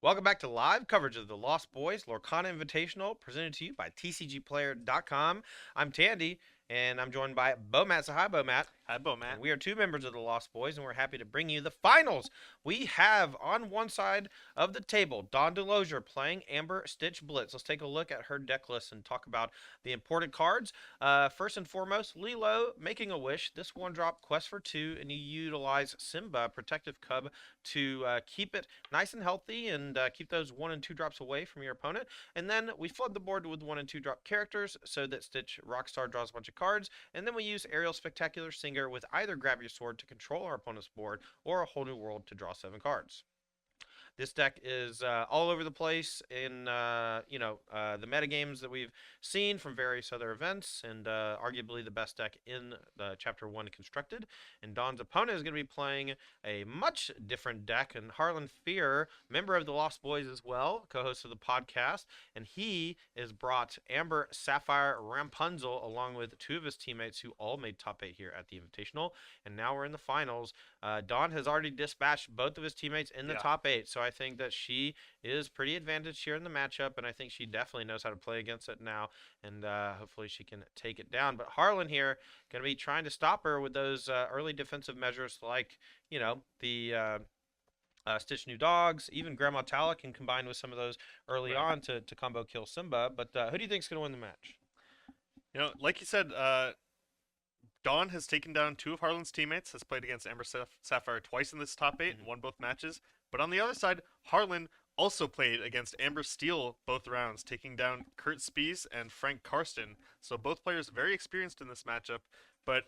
Welcome back to live coverage of the Lost Boys Lorcana Invitational, presented to you by TCGplayer.com. I'm Tandy, and I'm joined by Bomat. So hi, Bomat. Hi, Bo, And Matt. we are two members of the Lost Boys, and we're happy to bring you the finals. We have on one side of the table Don DeLozier playing Amber Stitch Blitz. Let's take a look at her deck list and talk about the important cards. First and foremost, Lilo making a wish. This one drop quest for two, and you utilize Simba Protective Cub to keep it nice and healthy and keep those 1 and 2 drops away from your opponent. And then we flood the board with 1 and 2 drop characters so that Stitch Rockstar draws a bunch of cards. And then we use Ariel Spectacular Singer with either Grab Your Sword to control our opponent's board or a Whole New World to draw 7 cards. This deck is all over the place in the meta games that we've seen from various other events, and arguably the best deck in the Chapter One constructed. And Don's opponent is going to be playing a much different deck, and Harlan Fear, member of the Lost Boys as well, co-host of the podcast, and he has brought Amber, Sapphire, Rapunzel along with two of his teammates who all made top 8 here at the Invitational. And now we're in the finals. Don has already dispatched both of his teammates in the Yeah, top 8, so I think that she is pretty advantaged here in the matchup, and I think she definitely knows how to play against it now, and hopefully she can take it down. But Harlan here going to be trying to stop her with those early defensive measures like, the Stitch New Dogs, even Grandma Tala can combine with some of those early right. on to combo kill Simba. But who do you think is going to win the match? Like you said, Dawn has taken down two of Harlan's teammates, has played against Amber Sapphire twice in this top 8 and Mm-hmm. won both matches. But on the other side, Harlan also played against Amber Steele both rounds, taking down Kurt Spies and Frank Karsten. So both players very experienced in this matchup. But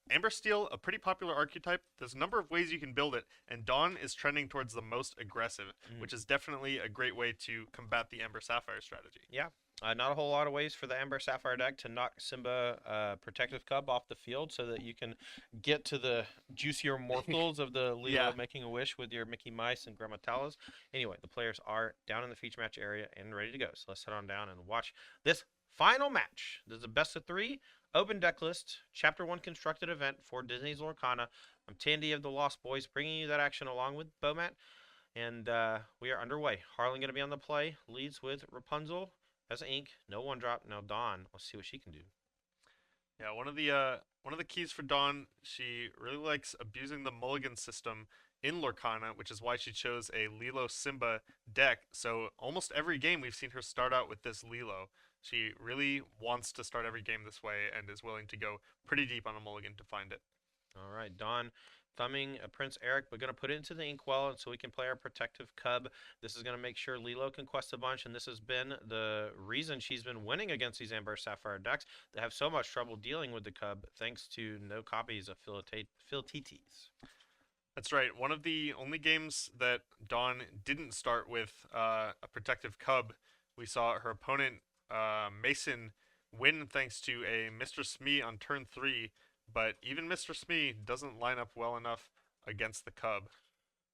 Amber Steele, a pretty popular archetype. There's a number of ways you can build it, and Dawn is trending towards the most aggressive, Mm-hmm. which is definitely a great way to combat the Amber Sapphire strategy. Yeah. Not a whole lot of ways for the Amber Sapphire deck to knock Simba Protective Cub off the field so that you can get to the juicier morsels of the Yeah, Lilo Making a Wish with your Mickey Mice and Grandma Talas. Anyway, the players are down in the feature match area and ready to go. So let's head on down and watch this final match. This is a best of 3 open deck list, Chapter 1 constructed event for Disney's Lorcana. I'm Tandy of the Lost Boys bringing you that action along with Bomat. And we are underway. Harlan going to be on the play. Leads with Rapunzel as Ink. No 1 drop. Now Dawn. Let's see what she can do. yeah. One of the keys for Dawn, she really likes abusing the mulligan system in Lorcana, which is why she chose a Lilo Simba deck. So almost every game we've seen her start out with this Lilo. She really wants to start every game this way and is willing to go pretty deep on a mulligan to find it. All right, Dawn thumbing Prince Eric, but going to put it into the Inkwell so we can play our Protective Cub. This is going to make sure Lilo can quest a bunch, and this has been the reason she's been winning against these Amber Sapphire decks. They have so much trouble dealing with the Cub thanks to no copies of Philtites. That's right. One of the only games that Dawn didn't start with a protective cub, we saw her opponent Mason win thanks to a Mr. Smee on turn 3, but even Mr. Smee doesn't line up well enough against the cub.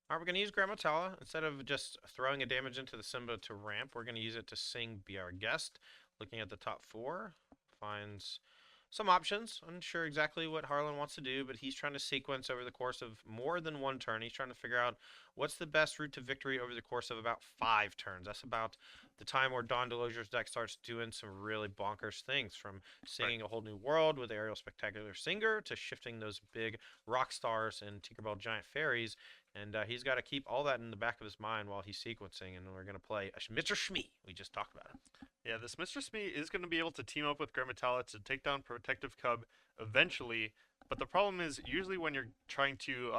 All right, we're going to use Grammatella. Instead of just throwing a damage into the Simba to ramp, we're going to use it to sing Be Our Guest. Looking at the top 4, finds some options. Unsure exactly what Harlan wants to do, but he's trying to sequence over the course of more than 1 turn. He's trying to figure out what's the best route to victory over the course of about 5 turns. That's about the time where Don DeLozier's deck starts doing some really bonkers things, from Right. singing A Whole New World with Ariel Spectacular Singer to shifting those big rock stars and Tinkerbell Giant Fairies. And he's got to keep all that in the back of his mind while he's sequencing. And we're going to play Mr. Shmee. We just talked about him. Yeah, this Mr. Smee is going to be able to team up with Grammatala to take down Protective Cub eventually, but the problem is usually when you're trying to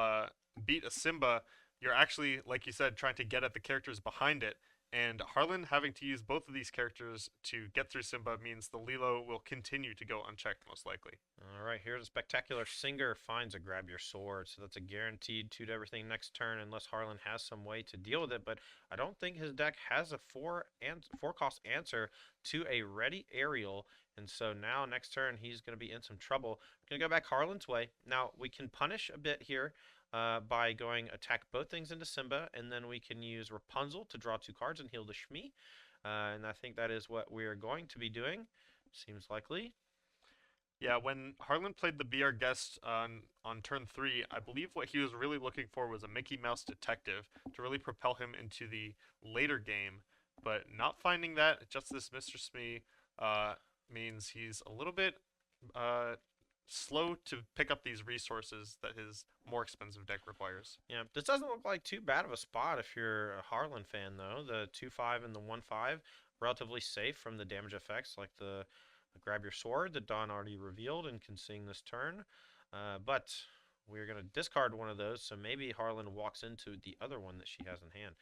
beat a Simba, you're actually, like you said, trying to get at the characters behind it. And Harlan having to use both of these characters to get through Simba means the Lilo will continue to go unchecked, most likely. All right, here's a Spectacular Singer finds a Grab Your Sword. So that's a guaranteed 2 to everything next turn unless Harlan has some way to deal with it. But I don't think his deck has a 4 cost answer to a ready Aerial. And so now next turn he's going to be in some trouble. Going to go back Harlan's way. Now we can punish a bit here by going attack both things into Simba, and then we can use Rapunzel to draw 2 cards and heal the Shmi. And I think that is what we're going to be doing. Seems likely. Yeah, when Harlan played the Be Our Guest on turn 3, I believe what he was really looking for was a Mickey Mouse detective to really propel him into the later game. But not finding that, just this Mr. Smee uh, means he's a little bit uh, slow to pick up these resources that his more expensive deck requires. Yeah, this doesn't look like too bad of a spot if you're a Harlan fan, though. The 2/5 and the 1/5, relatively safe from the damage effects, like the grab your sword that Don already revealed and can sing this turn. But we're going to discard one of those, so maybe Harlan walks into the other one that she has in hand.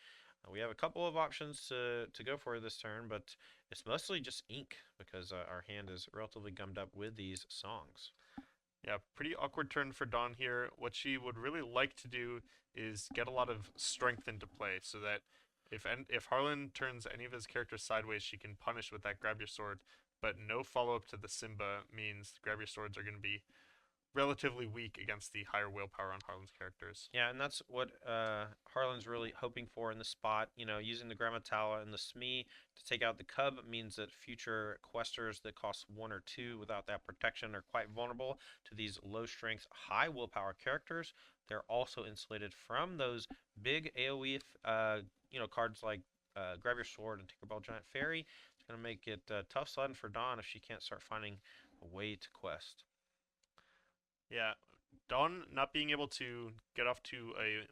We have a couple of options to go for this turn, but it's mostly just ink because our hand is relatively gummed up with these songs. Yeah, pretty awkward turn for Dawn here. What she would really like to do is get a lot of strength into play so that if Harlan turns any of his characters sideways, she can punish with that grab your sword. But no follow up to the Simba means grab your swords are going to be relatively weak against the higher willpower on Harlan's characters. Yeah, and that's what Harlan's really hoping for in the spot. You know, using the Grammatala and the Smee to take out the Cub means that future questers that cost 1 or 2 without that protection are quite vulnerable to these low strength, high willpower characters. They're also insulated from those big AoE, cards like Grab Your Sword and Tinkerbell Giant Fairy. It's going to make it tough sledding for Dawn if she can't start finding a way to quest. Yeah, Dawn not being able to get off to a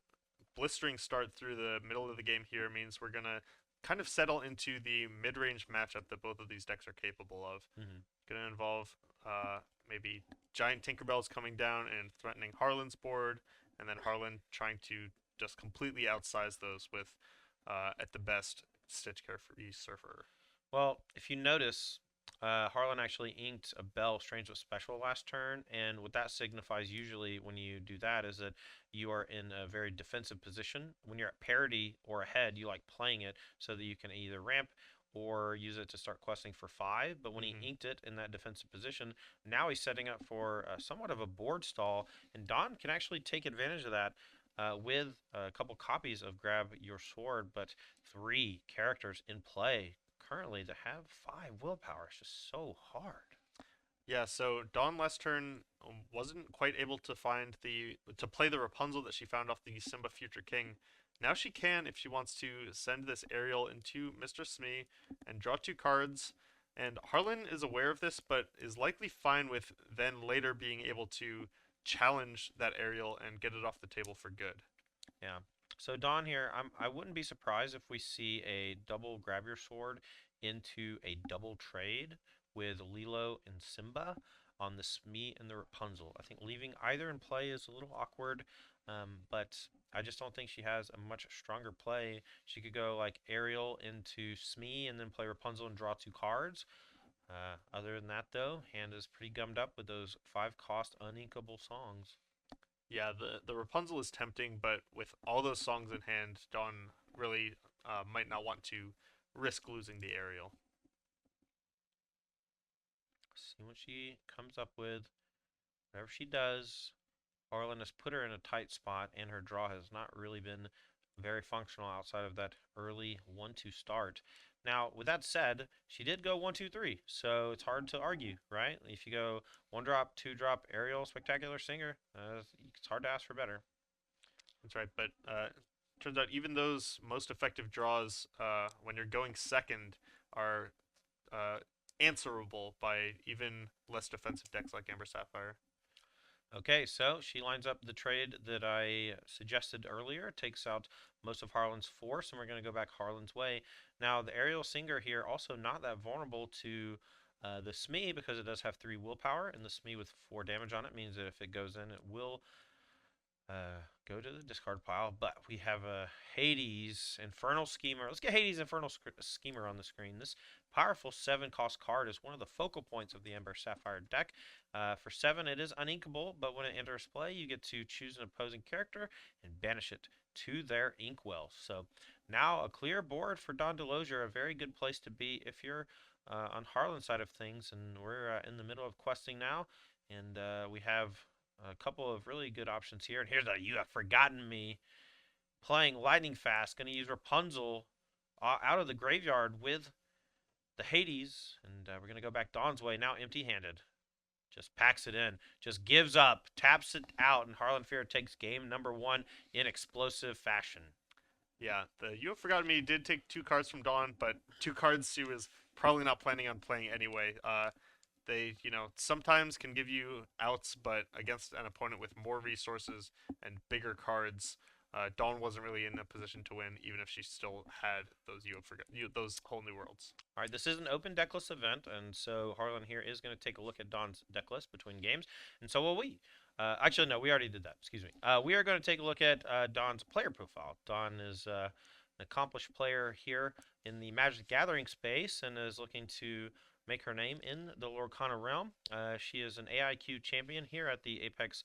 blistering start through the middle of the game here means we're gonna kind of settle into the mid-range matchup that both of these decks are capable of. Mm-hmm. Gonna involve maybe giant Tinkerbells coming down and threatening Harlan's board, and then Harlan trying to just completely outsize those with, at the best, Stitch Carefree Surfer. Well, if you notice, Harlan actually inked a Bell Strange with Special last turn, and what that signifies usually when you do that is that you are in a very defensive position. When you're at parity or ahead, you like playing it so that you can either ramp or use it to start questing for 5. But when he Mm-hmm. inked it in that defensive position, now he's setting up for somewhat of a board stall, and Don can actually take advantage of that. With a couple copies of Grab Your Sword, but 3 characters in play currently to have 5 willpower is just so hard. Yeah, so Dawn last turn wasn't quite able to find to play the Rapunzel that she found off the Simba Future King. Now she can if she wants to send this Ariel into Mr. Smee and draw 2 cards. And Harlan is aware of this, but is likely fine with then later being able to challenge that Ariel and get it off the table for good. Yeah. So Don here, I wouldn't be surprised if we see a double grab your sword into a double trade with Lilo and Simba on the Smee and the Rapunzel. I think leaving either in play is a little awkward, but I just don't think she has a much stronger play. She could go like Ariel into Smee and then play Rapunzel and draw 2 cards. Other than that, though, hand is pretty gummed up with those 5 cost uninkable songs. Yeah, the Rapunzel is tempting, but with all those songs in hand, Dawn really might not want to risk losing the Ariel. See what she comes up with. Whatever she does, Harlan has put her in a tight spot, and her draw has not really been very functional outside of that early 1-2 start. Now, with that said, she did go 1-2-3, so it's hard to argue, right? If you go 1 drop, 2 drop, Ariel, Spectacular Singer, it's hard to ask for better. That's right, but turns out even those most effective draws, when you're going second, are uh, answerable by even less defensive decks like Amber Sapphire. Okay, so she lines up the trade that I suggested earlier, takes out most of Harlan's force, and we're going to go back Harlan's way. Now, the aerial singer here also not that vulnerable to the Smee because it does have 3 willpower, and the Smee with 4 damage on it means that if it goes in, it will go to the discard pile. But we have a Hades Infernal Schemer. Let's get Hades Infernal Schemer on the screen. This powerful 7 cost card is one of the focal points of the Ember Sapphire deck. For 7, it is uninkable, but when it enters play, you get to choose an opposing character and banish it to their inkwell. So now a clear board for Don DeLozier, a very good place to be if you're on Harlan's side of things, and we're in the middle of questing now, and we have a couple of really good options here. And here's a You Have Forgotten Me. Playing lightning fast. Going to use Rapunzel out of the graveyard with the Hades. And we're going to go back Dawn's way, now empty handed. Just packs it in. Just gives up. Taps it out. And Harlan Fear takes game number 1 in explosive fashion. Yeah, the You Have Forgotten Me did take 2 cards from Dawn, but 2 cards she was probably not planning on playing anyway. They, sometimes can give you outs, but against an opponent with more resources and bigger cards, Dawn wasn't really in a position to win, even if she still had those those whole new worlds. All right, this is an open decklist event, and so Harlan here is going to take a look at Don's decklist between games, and so will we. Actually, no, we already did that. Excuse me. We are going to take a look at Don's player profile. Don is an accomplished player here in the Magic Gathering space and is looking to make her name in the Lorcana realm. She is an AIQ champion here at the Apex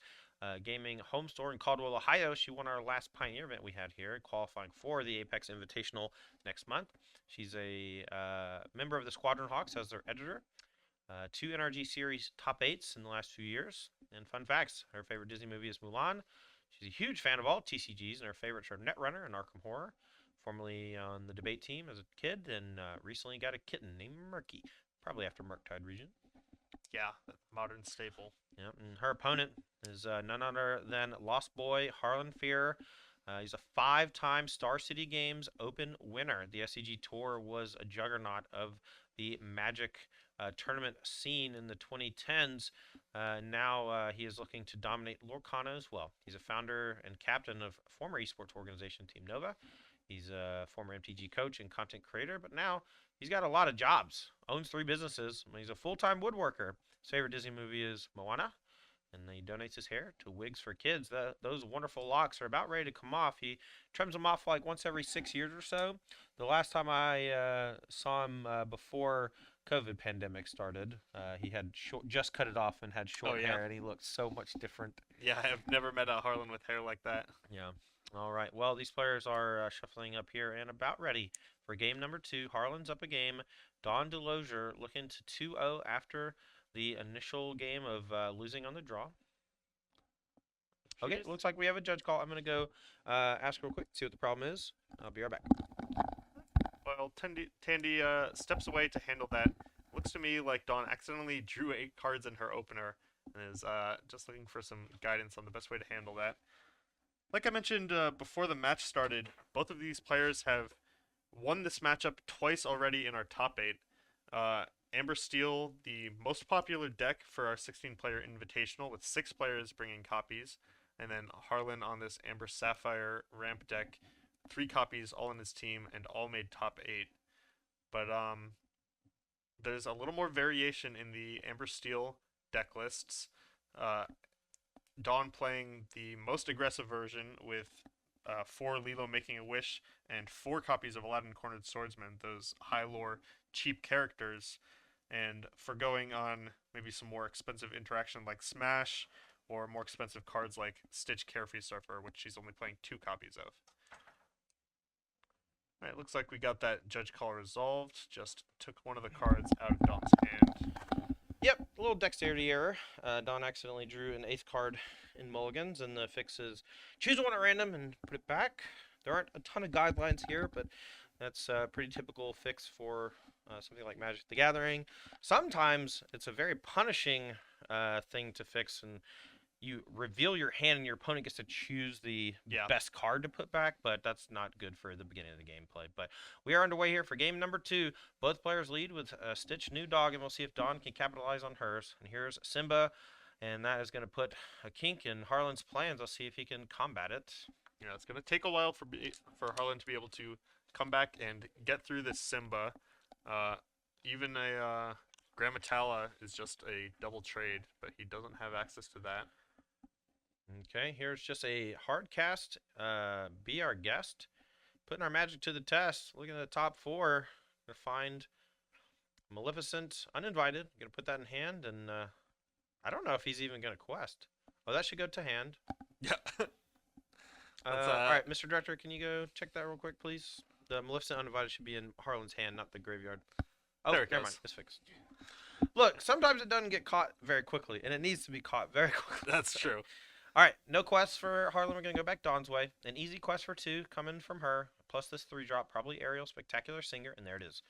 Gaming home store in Caldwell, Ohio. She won our last Pioneer event we had here, qualifying for the Apex Invitational next month. She's a member of the Squadron Hawks as their editor. 2 NRG series top 8s in the last few years. And fun facts, her favorite Disney movie is Mulan. She's a huge fan of all TCGs, and her favorites are Netrunner and Arkham Horror. Formerly on the debate team as a kid, and recently got a kitten named Murky, probably after Murktide region. Yeah, modern staple. Yep, and her opponent is none other than Lost Boy Harlan Fear. He's a 5-time Star City Games Open winner. The SCG Tour was a juggernaut of the Magic tournament scene in the 2010s. Now he is looking to dominate Lorcana as well. He's a founder and captain of former esports organization Team Nova. He's a former MTG coach and content creator, but now he's got a lot of jobs. Owns 3 businesses. He's a full-time woodworker. His favorite Disney movie is Moana, and he donates his hair to Wigs for Kids. Those wonderful locks are about ready to come off. He trims them off like once every 6 years or so. The last time I saw him before COVID pandemic started, he had just cut it off and had short hair, and he looked so much different. Yeah, I've never met a Harlan with hair like that. Yeah. All right. Well, these players are shuffling up here and about ready for game number 2. Harlan's up a game. Don DeLozier looking to 2-0 after the initial game of losing on the draw. Okay, looks like we have a judge call. I'm going to go ask real quick, see what the problem is. I'll be right back. Well, Tandy steps away to handle that. Looks to me like Dawn accidentally drew 8 cards in her opener and is just looking for some guidance on the best way to handle that. Like I mentioned before the match started, both of these players have won this matchup twice already in our top 8. Amber Steel, the most popular deck for our 16-player invitational, with 6 players bringing copies, and then Harlan on this Amber Sapphire ramp deck, 3 copies all in his team, and all made top 8. But there's a little more variation in the Amber Steel deck lists. Dawn playing the most aggressive version with 4 Lilo Making a Wish and 4 copies of Aladdin Cornered Swordsman, those high lore cheap characters, and forgoing on maybe some more expensive interaction like Smash, or more expensive cards like Stitch Carefree Surfer, which she's only playing 2 copies of. Alright, looks like we got that judge call resolved. Just took one of the cards out of Dawn's hand. Yep, a little dexterity error. Don accidentally drew an 8th card in mulligans, and the fix is choose one at random and put it back. There aren't a ton of guidelines here, but that's a pretty typical fix for something like Magic the Gathering. Sometimes it's a very punishing thing to fix, and you reveal your hand and your opponent gets to choose the best card to put back, but that's not good for the beginning of the gameplay. But we are underway here for game number 2. Both players lead with Stitch New Dog, and we'll see if Dawn can capitalize on hers. And here's Simba, and that is going to put a kink in Harlan's plans. Let's see if he can combat it. Yeah, it's going to take a while for Harlan to be able to come back and get through this Simba. Even a Grammatala is just a double trade, but he doesn't have access to that. Okay, here's just a hard cast. Be our guest. Putting our magic to the test. Looking at the top 4. Gonna find Maleficent uninvited. Gonna put that in hand, and I don't know if he's even gonna quest. Oh, that should go to hand. Yeah. All right, Mr. Director, can you go check that real quick, please? The Maleficent uninvited should be in Harlan's hand, not the graveyard. Oh, there it never goes. mind. It's fixed. Look, sometimes it doesn't get caught very quickly, and it needs to be caught very quickly. That's true. All right, no quest for Harlan. We're going to go back Dawn's way. An easy quest for 2 coming from her, plus this 3-drop, probably Ariel, Spectacular Singer, and there it is.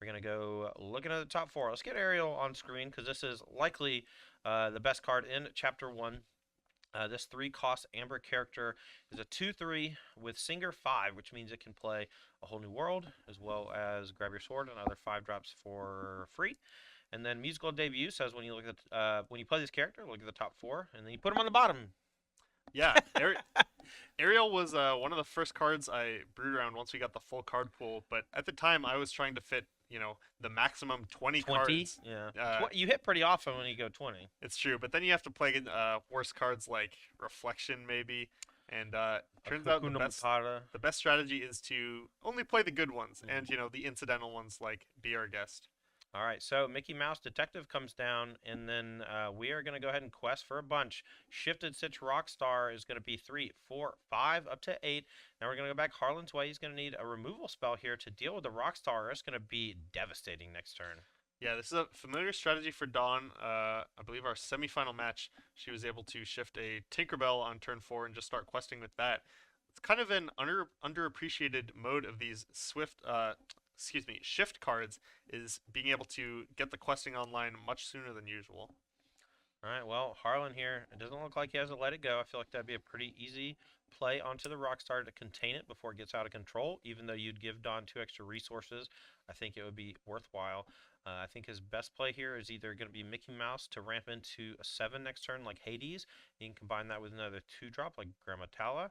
We're going to go looking at the top 4. Let's get Ariel on screen because this is likely the best card in Chapter 1. This 3-cost Amber character is a 2/3 with Singer 5, which means it can play a whole new world, as well as grab your sword and other 5 drops for free. And then musical debut says when you look at when you play this character, look at the top 4, and then you put them on the bottom. Yeah, Ariel was one of the first cards I brewed around once we got the full card pool. But at the time, I was trying to fit, the maximum 20 20, cards. yeah. You hit pretty often when you go 20. It's true, but then you have to play worse cards like Reflection, maybe. And turns out the best strategy is to only play the good ones, and the incidental ones like Be Our Guest. All right, so Mickey Mouse Detective comes down, and then we are going to go ahead and quest for a bunch. Shifted Stitch Rockstar is going to be 3, 4, 5, up to 8. Now we're going to go back Harlan's way. He's going to need a removal spell here to deal with the Rockstar. It's going to be devastating next turn. Yeah, this is a familiar strategy for Dawn. I believe our semifinal match, she was able to shift a Tinkerbell on turn 4 and just start questing with that. It's kind of an underappreciated mode of these shift cards is being able to get the questing online much sooner than usual. All right, well, Harlan here, it doesn't look like he has to let it go. I feel like that'd be a pretty easy play onto the Rockstar to contain it before it gets out of control. Even though you'd give Dawn 2 extra resources, I think it would be worthwhile. I think his best play here is either going to be Mickey Mouse to ramp into a 7 next turn like Hades. You can combine that with another 2-drop like Grammatala.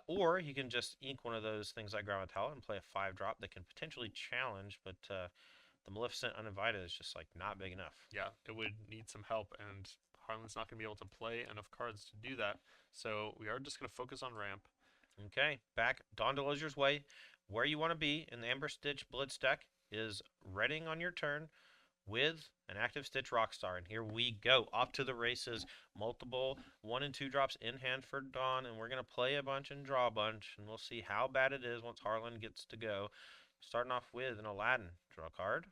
Or you can just ink one of those things like Grammatala and play a 5-drop that can potentially challenge, but the Maleficent Uninvited is just like not big enough. Yeah, it would need some help, and Harlan's not going to be able to play enough cards to do that. So we are just going to focus on ramp. Okay, back Dawn DeLozier's way. Where you want to be in the Amber Stitch Blitz deck is readying on your turn with an active Stitch Rockstar. And here we go, off to the races. Multiple 1 and 2 drops in hand for Dawn, and we're going to play a bunch and draw a bunch, and we'll see how bad it is once Harlan gets to go. Starting off with an Aladdin. Draw a card.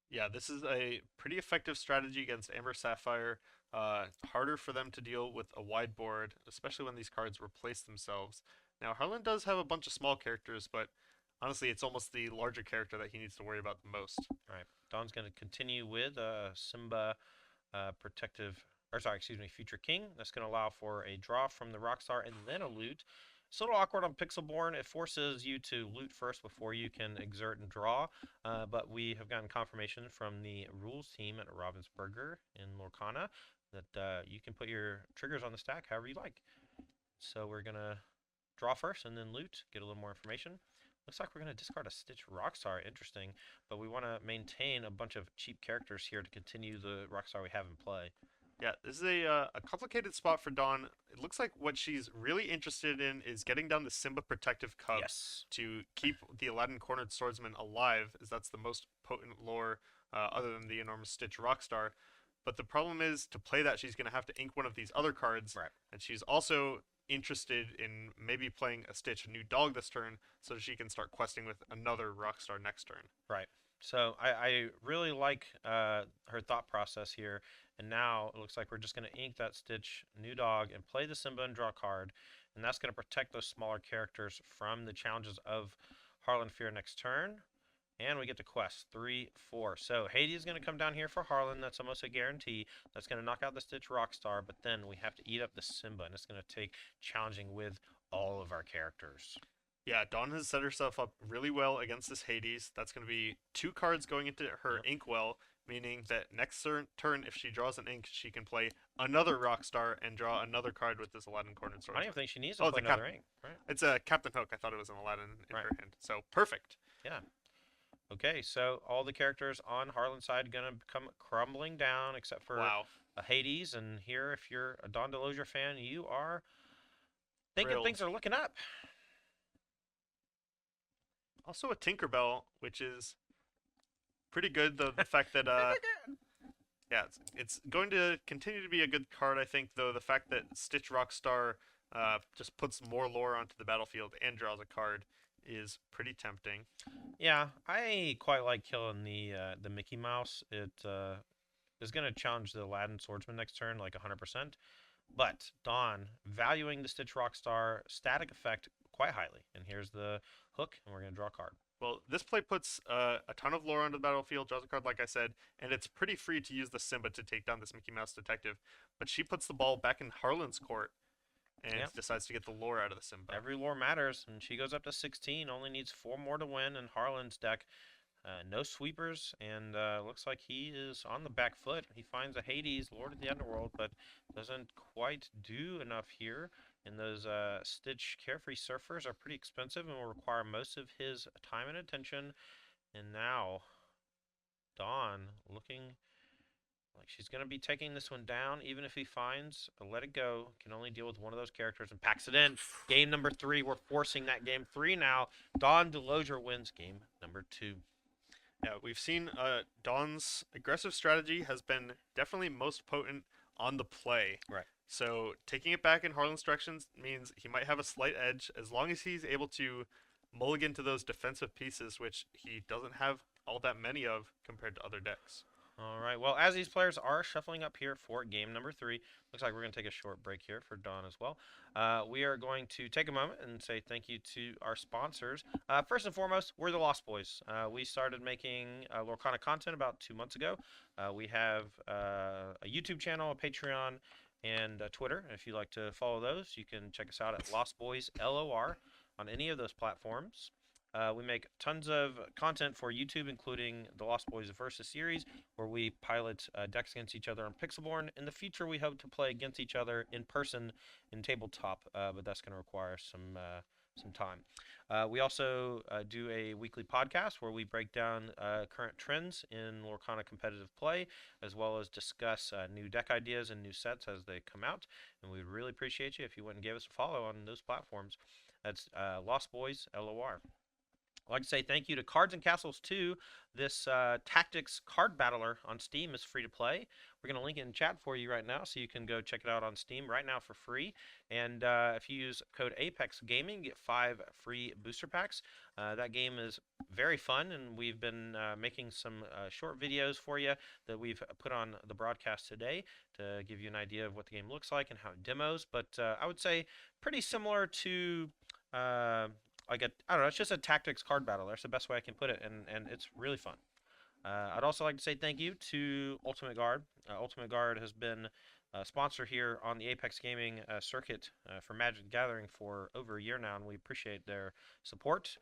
Yeah, this is a pretty effective strategy against Amber Sapphire. Harder for them to deal with a wide board, especially when these cards replace themselves. Now, Harlan does have a bunch of small characters, but honestly, it's almost the larger character that he needs to worry about the most. All right, Dawn's going to continue with Simba Future King. That's going to allow for a draw from the Rockstar and then a loot. It's a little awkward on Pixelborn. It forces you to loot first before you can exert and draw, but we have gotten confirmation from the rules team at Ravensburger in Lorcana that you can put your triggers on the stack however you like. So we're going to draw first and then loot, get a little more information. Looks like we're going to discard a Stitch Rockstar. Interesting, but we want to maintain a bunch of cheap characters here to continue the Rockstar we have in play. Yeah, this is a complicated spot for Dawn. It looks like what she's really interested in is getting down the Simba Protective Cub to keep the Aladdin Cornered Swordsman alive, as that's the most potent lore other than the enormous Stitch Rockstar. But the problem is, to play that, she's going to have to ink one of these other cards, right. And she's also interested in maybe playing a Stitch New Dog this turn, so she can start questing with another Rockstar next turn. Right. So I really like her thought process here. And now it looks like we're just going to ink that Stitch New Dog and play the Simba and draw a card. And that's going to protect those smaller characters from the challenges of Harlan Fear next turn. And we get to quest 3, 4. So Hades is going to come down here for Harlan. That's almost a guarantee. That's going to knock out the Stitch Rockstar. But then we have to eat up the Simba. And it's going to take challenging with all of our characters. Yeah, Dawn has set herself up really well against this Hades. That's going to be 2 cards going into her Inkwell, meaning that next turn, if she draws an ink, she can play another Rockstar and draw another card with this Aladdin Cornered Sword. I don't even think she needs to play another ink. Right? It's a Captain Hook. I thought it was an Aladdin in her hand. So, perfect. Yeah. Okay, so all the characters on Harlan's side going to come crumbling down except for a Hades. And here, if you're a Dawn DeLozier fan, you are thinking things are looking up. Also a Tinkerbell, which is pretty good. The fact that yeah, it's going to continue to be a good card. I think, though, the fact that Stitch Rockstar just puts more lore onto the battlefield and draws a card is pretty tempting. Yeah, I quite like killing the Mickey Mouse. It is going to challenge the Aladdin Swordsman next turn like 100%. But Dawn valuing the Stitch Rockstar static effect quite highly. And here's the hook, and we're going to draw a card. Well, this play puts a ton of lore onto the battlefield, draws a card, like I said, and it's pretty free to use the Simba to take down this Mickey Mouse detective. But she puts the ball back in Harlan's court and Yeah, decides to get the lore out of the Simba. every lore matters, and she goes up to 16. Only needs 4 more to win in Harlan's deck. No sweepers, and looks like he is on the back foot. He finds a Hades, Lord of the Underworld, but doesn't quite do enough here. And those Stitch Carefree Surfers are pretty expensive and will require most of his time and attention. And now, Dawn looking like she's going to be taking this one down, even if he finds a Let It Go. Can only deal with one of those characters and packs it in. Game number 3. We're forcing that game 3 now. Dawn DeLozier wins game number 2. Yeah, we've seen Dawn's aggressive strategy has been definitely most potent on the play. Right. So taking it back in Harlan's directions means he might have a slight edge as long as he's able to mulligan to those defensive pieces, which he doesn't have all that many of compared to other decks. All right. Well, as these players are shuffling up here for game number 3, looks like we're going to take a short break here for Dawn as well. We are going to take a moment and say thank you to our sponsors. First and foremost, we're the Lost Boys. We started making Lorcana content about 2 months ago. We have a YouTube channel, a Patreon, and Twitter. If you'd like to follow those, you can check us out at Lost Boys LOR on any of those platforms. We make tons of content for YouTube, including the Lost Boys Versus series, where we pilot decks against each other on Pixelborn. In the future, we hope to play against each other in person in tabletop, but that's going to require some time. We also do a weekly podcast where we break down current trends in Lorcana competitive play, as well as discuss new deck ideas and new sets as they come out. And we'd really appreciate you if you went and gave us a follow on those platforms. That's Lost Boys LOR. I'd like to say thank you to Cards and Castles 2. This Tactics card battler on Steam is free to play. We're going to link it in chat for you right now, so you can go check it out on Steam right now for free. And if you use code Apex Gaming, you get 5 free booster packs. That game is very fun, and we've been making some short videos for you that we've put on the broadcast today to give you an idea of what the game looks like and how it demos. But I would say pretty similar to I don't know, it's just a tactics card battle. That's the best way I can put it, and it's really fun. I'd also like to say thank you to Ultimate Guard. Ultimate Guard has been a sponsor here on the Apex Gaming circuit for Magic the Gathering for over a year now, and we appreciate their support.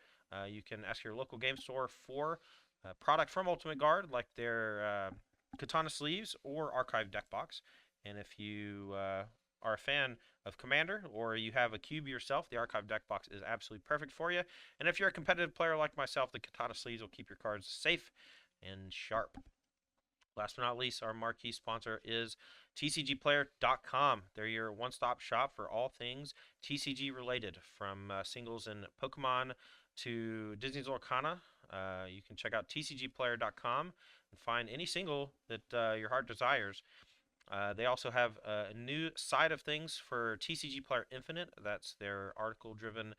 You can ask your local game store for product from Ultimate Guard, like their Katana sleeves or Archive deck box. And if you are a fan of Commander or you have a cube yourself, the Archive deck box is absolutely perfect for you. And if you're a competitive player like myself, the Katana sleeves will keep your cards safe and sharp. Last but not least, our marquee sponsor is TCGplayer.com. They're your one-stop shop for all things TCG related, from singles in Pokemon to Disney's Lorcana. You can check out TCGplayer.com and find any single that your heart desires. They also have a new side of things for TCG Player Infinite. That's their article-driven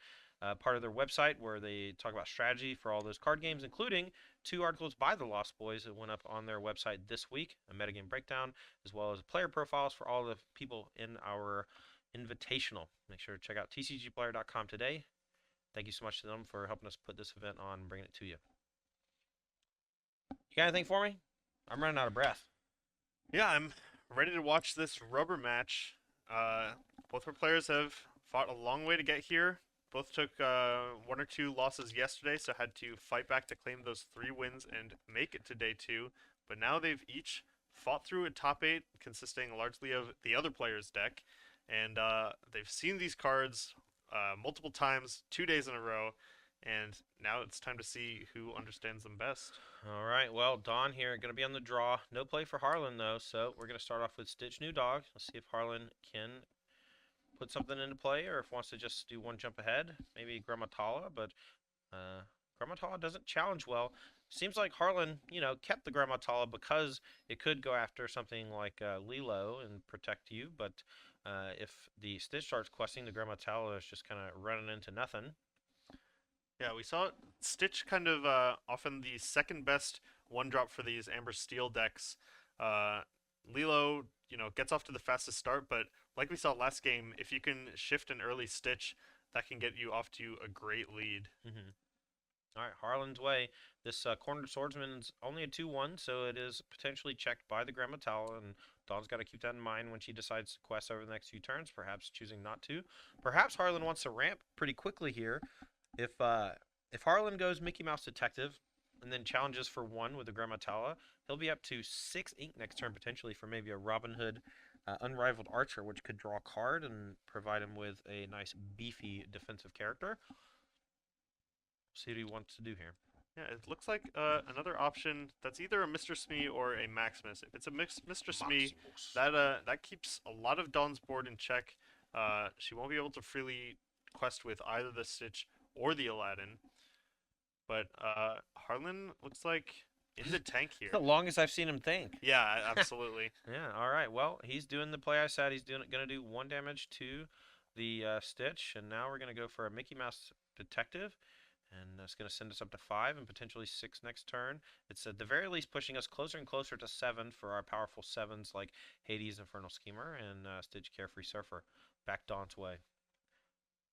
part of their website where they talk about strategy for all those card games, including 2 articles by the Lost Boys that went up on their website this week, a metagame breakdown, as well as player profiles for all the people in our Invitational. Make sure to check out tcgplayer.com today. Thank you so much to them for helping us put this event on and bringing it to you. You got anything for me? I'm running out of breath. Yeah, I'm ready to watch this rubber match. Both our players have fought a long way to get here. Both took 1 or 2 losses yesterday, so had to fight back to claim those 3 wins and make it to day 2. But now they've each fought through a top 8 consisting largely of the other player's deck, and they've seen these cards multiple times, 2 days in a row, and now it's time to see who understands them best. All right, well, Dawn here going to be on the draw. No play for Harlan, though, so we're going to start off with Stitch New Dog. Let's see if Harlan can put something into play or if wants to just do one jump ahead. Maybe Grammatala, but Grammatala doesn't challenge well. Seems like Harlan, kept the Grammatala because it could go after something like Lilo and protect you, but if the Stitch starts questing, the Grammatala is just kind of running into nothing. Yeah, we saw Stitch kind of often the second best 1-drop for these Amber Steel decks. Lilo, gets off to the fastest start, but like we saw last game, if you can shift an early Stitch, that can get you off to a great lead. Mm-hmm. All right, Harlan's way. This cornered swordsman's only a 2-1, so it is potentially checked by the Grammatala, and Dawn's got to keep that in mind when she decides to quest over the next few turns, perhaps choosing not to. Perhaps Harlan wants to ramp pretty quickly here. If Harlan goes Mickey Mouse Detective and then challenges for 1 with the Grammatala, he'll be up to 6 ink next turn potentially for maybe a Robin Hood Unrivaled Archer, which could draw a card and provide him with a nice beefy defensive character. See what he wants to do here. Yeah, it looks like another option that's either a Mr. Smee or a Maximus. If it's a Mr. Smee, that keeps a lot of Dawn's board in check. She won't be able to freely quest with either the Stitch or the Aladdin. But Harlan looks like in the tank here. The longest I've seen him think. Yeah, absolutely. Yeah, all right. Well, he's doing the play I said. He's going to do 1 damage to the Stitch, and now we're going to go for a Mickey Mouse Detective. And that's going to send us up to 5 and potentially 6 next turn. It's at the very least pushing us closer and closer to 7 for our powerful 7s like Hades, Infernal Schemer, and Stitch Carefree Surfer. Back Dawn's way.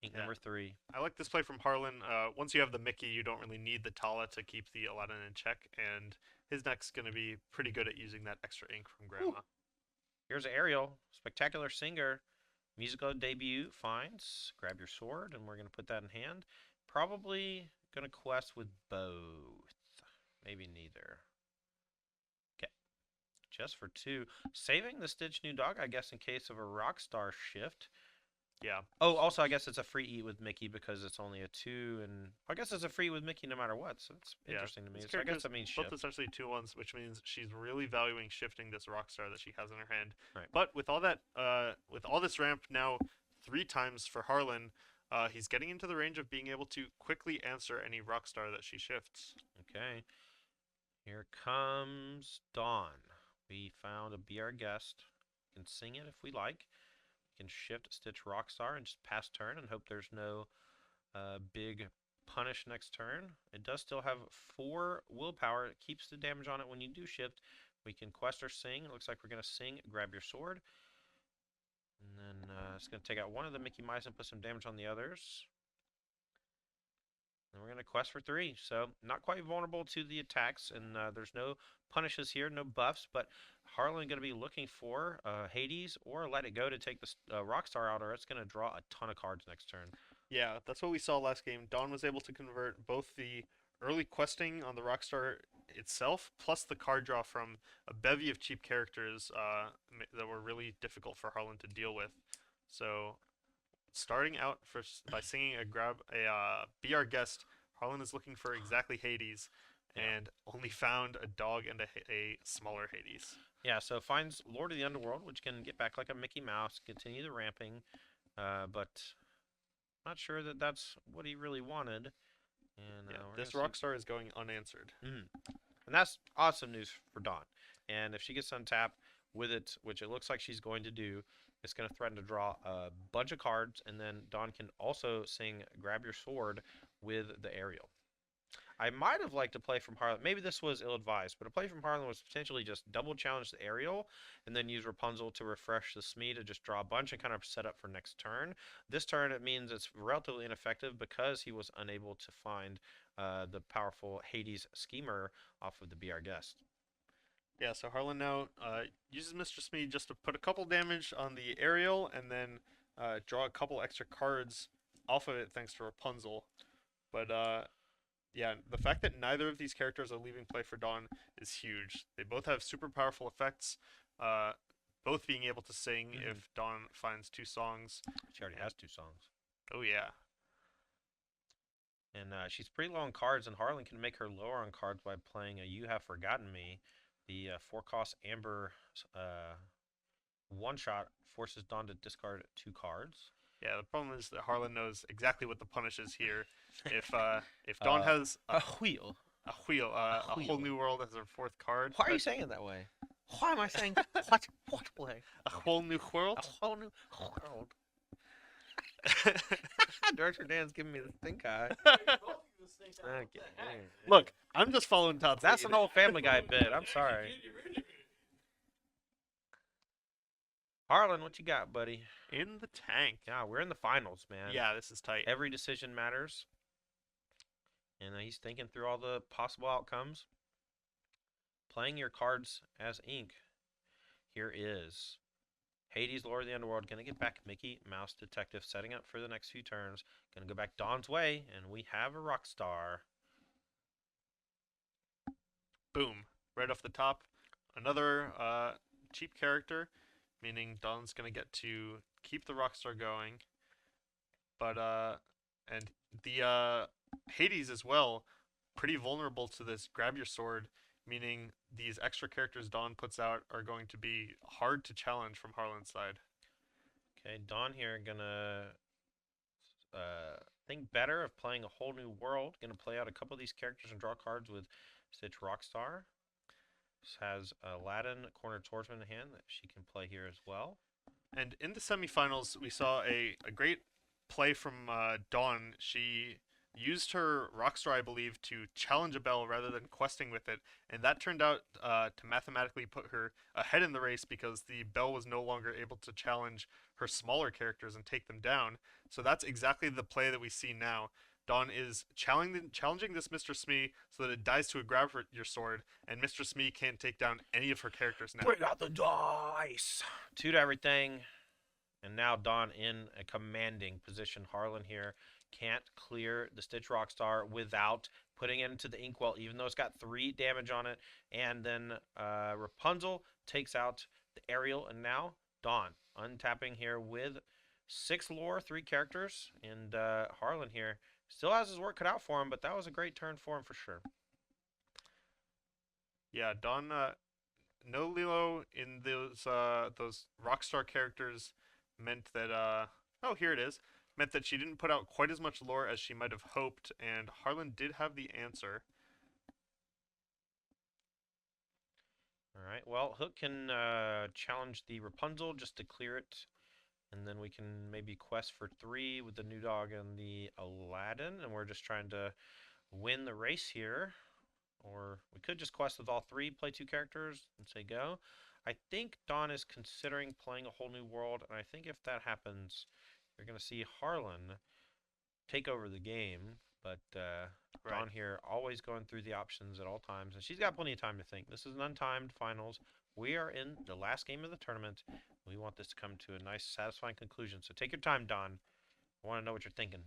Ink number 3. I like this play from Harlan. Once you have the Mickey, you don't really need the Tala to keep the Aladdin in check, and his deck's going to be pretty good at using that extra ink from Grandma. Ooh. Here's Ariel, Spectacular Singer. Musical debut finds. Grab your sword, and we're going to put that in hand. Probably going to quest with both. Maybe neither. Okay. Just for 2. Saving the Stitch New Dog, I guess, in case of a Rockstar shift. Yeah. Oh, also, I guess it's a free eat with Mickey because it's only a 2, and I guess it's a free with Mickey no matter what, so it's interesting to me. So I guess that means shift. Both essentially 2-1s, which means she's really valuing shifting this Rockstar that she has in her hand. Right. But with all that, with all this ramp now 3 times for Harlan, he's getting into the range of being able to quickly answer any Rockstar that she shifts. Okay. Here comes Dawn. We found a Be Our Guest. We can sing it if we like. We can shift Stitch Rockstar and just pass turn and hope there's no big punish next turn. It does still have 4 willpower. It keeps the damage on it when you do shift. We can quest or sing. It looks like we're going to sing, grab your sword. And then it's going to take out one of the Mickey Mice and put some damage on the others. And we're going to quest for 3. So not quite vulnerable to the attacks. And there's no punishes here, no buffs. But Harlan going to be looking for Hades or Let It Go to take the Rockstar out, or it's going to draw a ton of cards next turn. Yeah, that's what we saw last game. Dawn was able to convert both the early questing on the Rockstar itself, plus the card draw from a bevy of cheap characters that were really difficult for Harlan to deal with. So, starting out first by singing Be Our Guest, Harlan is looking for exactly Hades, and only found a dog and a smaller Hades. Yeah, so finds Lord of the Underworld, which can get back like a Mickey Mouse, continue the ramping, but not sure that that's what he really wanted. And this Rockstar is going unanswered. And that's awesome news for Dawn. And if she gets untapped with it, which it looks like she's going to do, it's going to threaten to draw a bunch of cards, and then Dawn can also sing Grab Your Sword with the Aerial. I might have liked a play from Harlan. Maybe this was ill-advised, but a play from Harlan was potentially just double challenge the Aerial and then use Rapunzel to refresh the Smee to just draw a bunch and kind of set up for next turn. This turn, it means it's relatively ineffective because he was unable to find the powerful Hades Schemer off of the Be Our Guest. Yeah, so Harlan now uses Mr. Smee just to put a couple damage on the Aerial and then draw a couple extra cards off of it thanks to Rapunzel. But yeah, the fact that neither of these characters are leaving play for Dawn is huge. They both have super powerful effects, both being able to sing if Dawn finds 2 songs. She already has 2 songs. Oh, yeah. And she's pretty low on cards, and Harlan can make her lower on cards by playing a You Have Forgotten Me. The 4-cost Amber one-shot forces Dawn to discard 2 cards. Yeah, the problem is that Harlan knows exactly what the punish is here. If Dawn has a wheel, a whole new world as her 4th card. Why are you saying it that way? Why am I saying what play? A whole new world? A whole new world. Director Dan's giving me the stink eye. Okay. Look, I'm just following Todd's That's lead. an old Family Guy bit. I'm sorry. Harlan, what you got, buddy? In the tank. Yeah, we're in the finals, man. Yeah, this is tight. Every decision matters. And he's thinking through all the possible outcomes. Playing your cards as ink. Here is Hades, Lord of the Underworld, gonna get back Mickey Mouse Detective, setting up for the next few turns. Gonna go back Dawn's Way, and we have a Rockstar. Boom. Right off the top. Another cheap character, meaning Dawn's going to get to keep the Rockstar going. But, and the Hades as well, pretty vulnerable to this grab your sword, meaning these extra characters Dawn puts out are going to be hard to challenge from Harlan's side. Okay, Dawn here gonna think better of playing a whole new world. Gonna play out a couple of these characters and draw cards with Stitch Rockstar. This has Aladdin, Cornered Swordsman in hand that she can play here as well. And in the semifinals, we saw a great play from Dawn. She used her Rockstar, I believe, to challenge a bell rather than questing with it, and that turned out to mathematically put her ahead in the race because the bell was no longer able to challenge her smaller characters and take them down. So that's exactly the play that we see now. Dawn is challenging this Mr. Smee so that it dies to a grab for your sword, and Mr. Smee can't take down any of her characters now. Bring out the dice! Two to everything. And now Dawn in a commanding position. Harlan here can't clear the Stitch Rockstar without putting it into the inkwell, even though it's got 3 damage on it. And then Rapunzel takes out the Ariel, and now Dawn untapping here with 6 lore, 3 characters, and Harlan here still has his work cut out for him, but that was a great turn for him for sure. Yeah, Dawn, no Lilo in those Rockstar characters meant that oh, here it is. Meant that she didn't put out quite as much lore as she might have hoped, and Harlan did have the answer. All right, well, Hook can challenge the Rapunzel just to clear it, and then we can maybe quest for 3 with the new dog and the Aladdin, and we're just trying to win the race here. Or we could just quest with all 3, play 2 characters, and say go. I think Dawn is considering playing a whole new world, and I think if that happens, you're going to see Harlan take over the game. But Right. Dawn here always going through the options at all times, and she's got plenty of time to think. This is an untimed finals. We are in the last game of the tournament. We want this to come to a nice, satisfying conclusion. So take your time, Dawn. I want to know what you're thinking.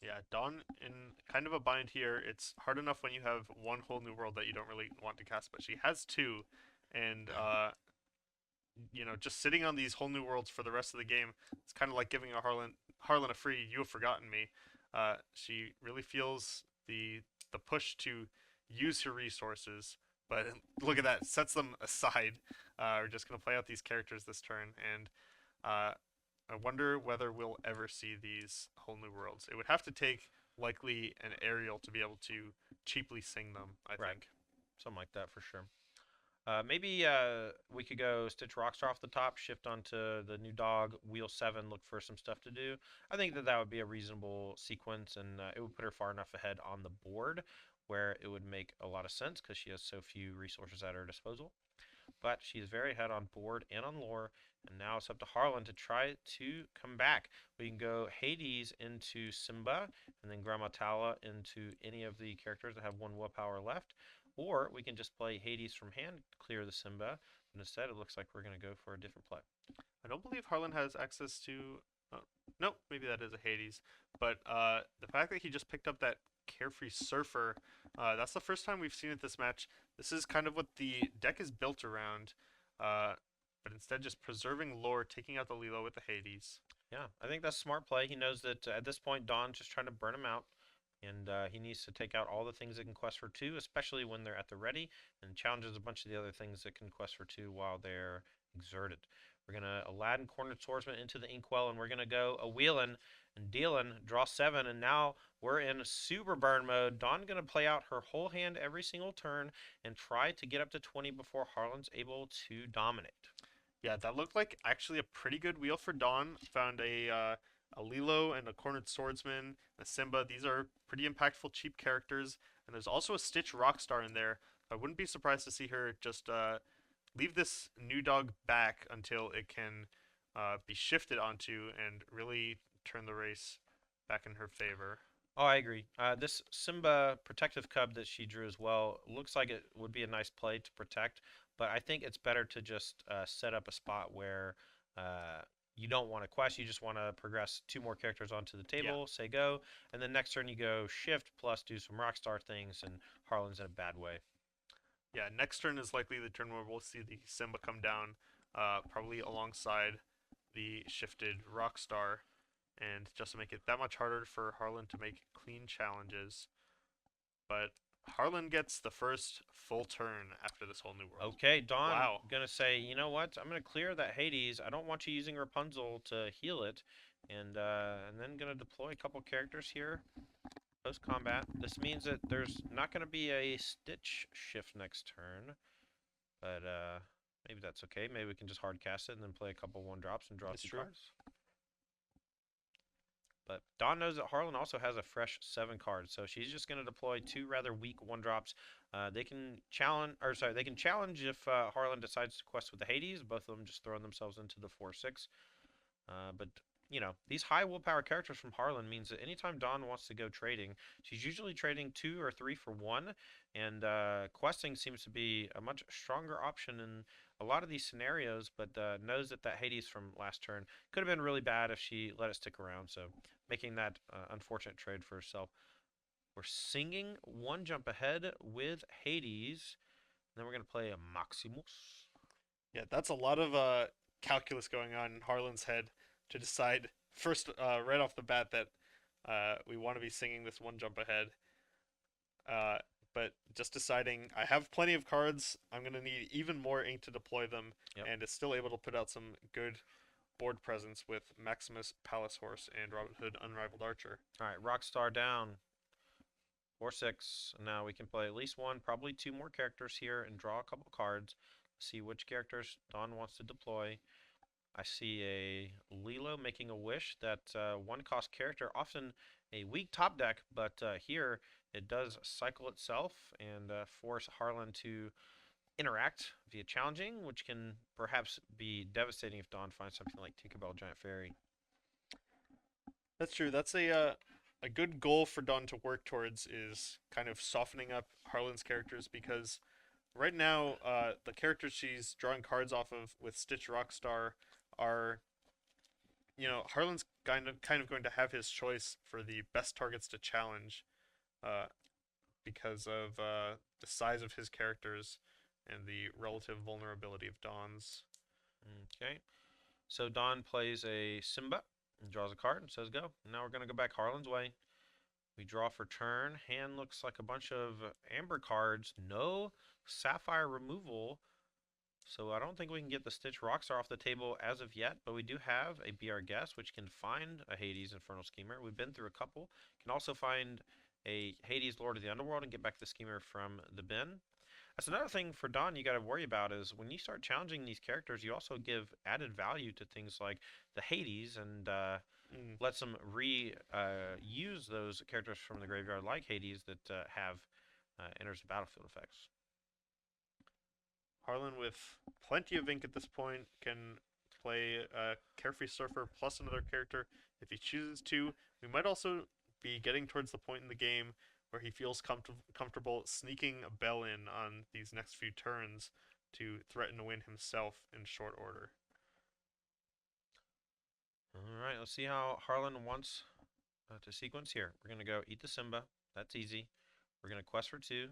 Yeah, Dawn in kind of a bind here. It's hard enough when you have one whole new world that you don't really want to cast, but she has 2, and just sitting on these whole new worlds for the rest of the game, it's kind of like giving a Harlan a free "You have forgotten me." She really feels the push to use her resources, but look at that, sets them aside. We're just gonna play out these characters this turn, and I wonder whether we'll ever see these whole new worlds. It would have to take likely an Ariel to be able to cheaply sing them, I Right. think. Something like that for sure. Maybe we could go Stitch Rockstar off the top, shift onto the new dog, Wheel 7, look for some stuff to do. I think that would be a reasonable sequence, and it would put her far enough ahead on the board where it would make a lot of sense because she has so few resources at her disposal. But she's very ahead on board and on lore, and now it's up to Harlan to try to come back. We can go Hades into Simba, and then Gramatala into any of the characters that have 1 willpower left. Or we can just play Hades from hand, clear the Simba, but instead it looks like we're going to go for a different play. I don't believe Harlan has access to. Nope, maybe that is a Hades. But the fact that he just picked up that Carefree Surfer, that's the first time we've seen it this match. This is kind of what the deck is built around, but instead just preserving lore, taking out the Lilo with the Hades. Yeah, I think that's a smart play. He knows that at this point, Dawn's just trying to burn him out. And he needs to take out all the things that can quest for 2, especially when they're at the ready, and challenges a bunch of the other things that can quest for 2 while they're exerted. We're going to Aladdin Cornered Swordsman into the Inkwell, and we're going to go a wheelin' and dealin', draw 7, and now we're in super burn mode. Dawn going to play out her whole hand every single turn and try to get up to 20 before Harlan's able to dominate. Yeah, that looked like actually a pretty good wheel for Dawn. Found a Lilo and a Cornered Swordsman, a Simba. These are pretty impactful, cheap characters. And there's also a Stitch Rockstar in there. I wouldn't be surprised to see her just leave this new dog back until it can be shifted onto and really turn the race back in her favor. Oh, I agree. This Simba protective cub that she drew as well looks like it would be a nice play to protect, but I think it's better to just set up a spot where uh, you don't want to quest. You just want to progress two more characters onto the Yeah. table, say go, and then next turn you go shift plus do some Rockstar things, and Harlan's in a bad way. Yeah, next turn is likely the turn where we'll see the Simba come down, probably alongside the shifted Rockstar, and just to make it that much harder for Harlan to make clean challenges. But Harlan gets the first full turn after this whole new world. Okay, Dawn Wow. gonna say, you know what? I'm gonna clear that Hades. I don't want you using Rapunzel to heal it, and then gonna deploy a couple characters here post combat. This means that there's not gonna be a Stitch shift next turn, but maybe that's okay. Maybe we can just hard cast it and then play a couple one drops and draw It's two true. cards. But Dawn knows that Harlan also has a fresh 7 cards, so she's just going to deploy 2 rather weak 1 drops. They can challenge, or sorry, they can challenge if Harlan decides to quest with the Hades. Both of them just throwing themselves into the 4/6. But you know, these high willpower characters from Harlan means that anytime Dawn wants to go trading, she's usually trading 2 or 3 for 1, and questing seems to be a much stronger option in a lot of these scenarios. But knows that that Hades from last turn could have been really bad if she let it stick around. So making that unfortunate trade for herself. We're singing 1 jump ahead with Hades. Then we're gonna play a Maximus. Yeah, that's a lot of calculus going on in Harlan's head to decide first, right off the bat, that we want to be singing this 1 jump ahead. Uh, but just deciding I have plenty of cards, I'm gonna need even more ink to deploy them, Yep. and is still able to put out some good board presence with Maximus Palace Horse and Robin Hood Unrivaled Archer. All right, Rockstar down. 4/6. Now we can play at least one, probably 2 more characters here and draw a couple cards. See which characters Dawn wants to deploy. I see a Lilo making a wish. That 1 cost character, often a weak top deck, but here it does cycle itself and force Harlan to interact via challenging, which can perhaps be devastating if Dawn finds something like Tinkerbell Giant Fairy. That's true. That's a good goal for Dawn to work towards, is kind of softening up Harlan's characters, because right now the characters she's drawing cards off of with Stitch Rockstar are, Harlan's kind of going to have his choice for the best targets to challenge, uh, because of the size of his characters and the relative vulnerability of Dawn's. Okay. So Dawn plays a Simba and draws a card and says go. Now we're going to go back Harlan's way. We draw for turn. Hand looks like a bunch of amber cards. No Sapphire removal. So I don't think we can get the Stitch Rockstar off the table as of yet, but we do have a Be Our Guest, which can find a Hades Infernal Schemer. We've been through a couple. Can also find a Hades Lord of the Underworld and get back the Schemer from the bin. That's another thing for Dawn you got to worry about, is when you start challenging these characters, you also give added value to things like the Hades, and Mm. lets them use those characters from the graveyard like Hades that have enters the battlefield effects. Harlan, with plenty of ink at this point, can play Carefree Surfer plus another character if he chooses to. We might also be getting towards the point in the game where he feels comfortable sneaking a Bell in on these next few turns to threaten a win himself in short order. All right, let's see how Harlan wants to sequence here. We're going to go eat the Simba. That's easy. We're going to quest for 2.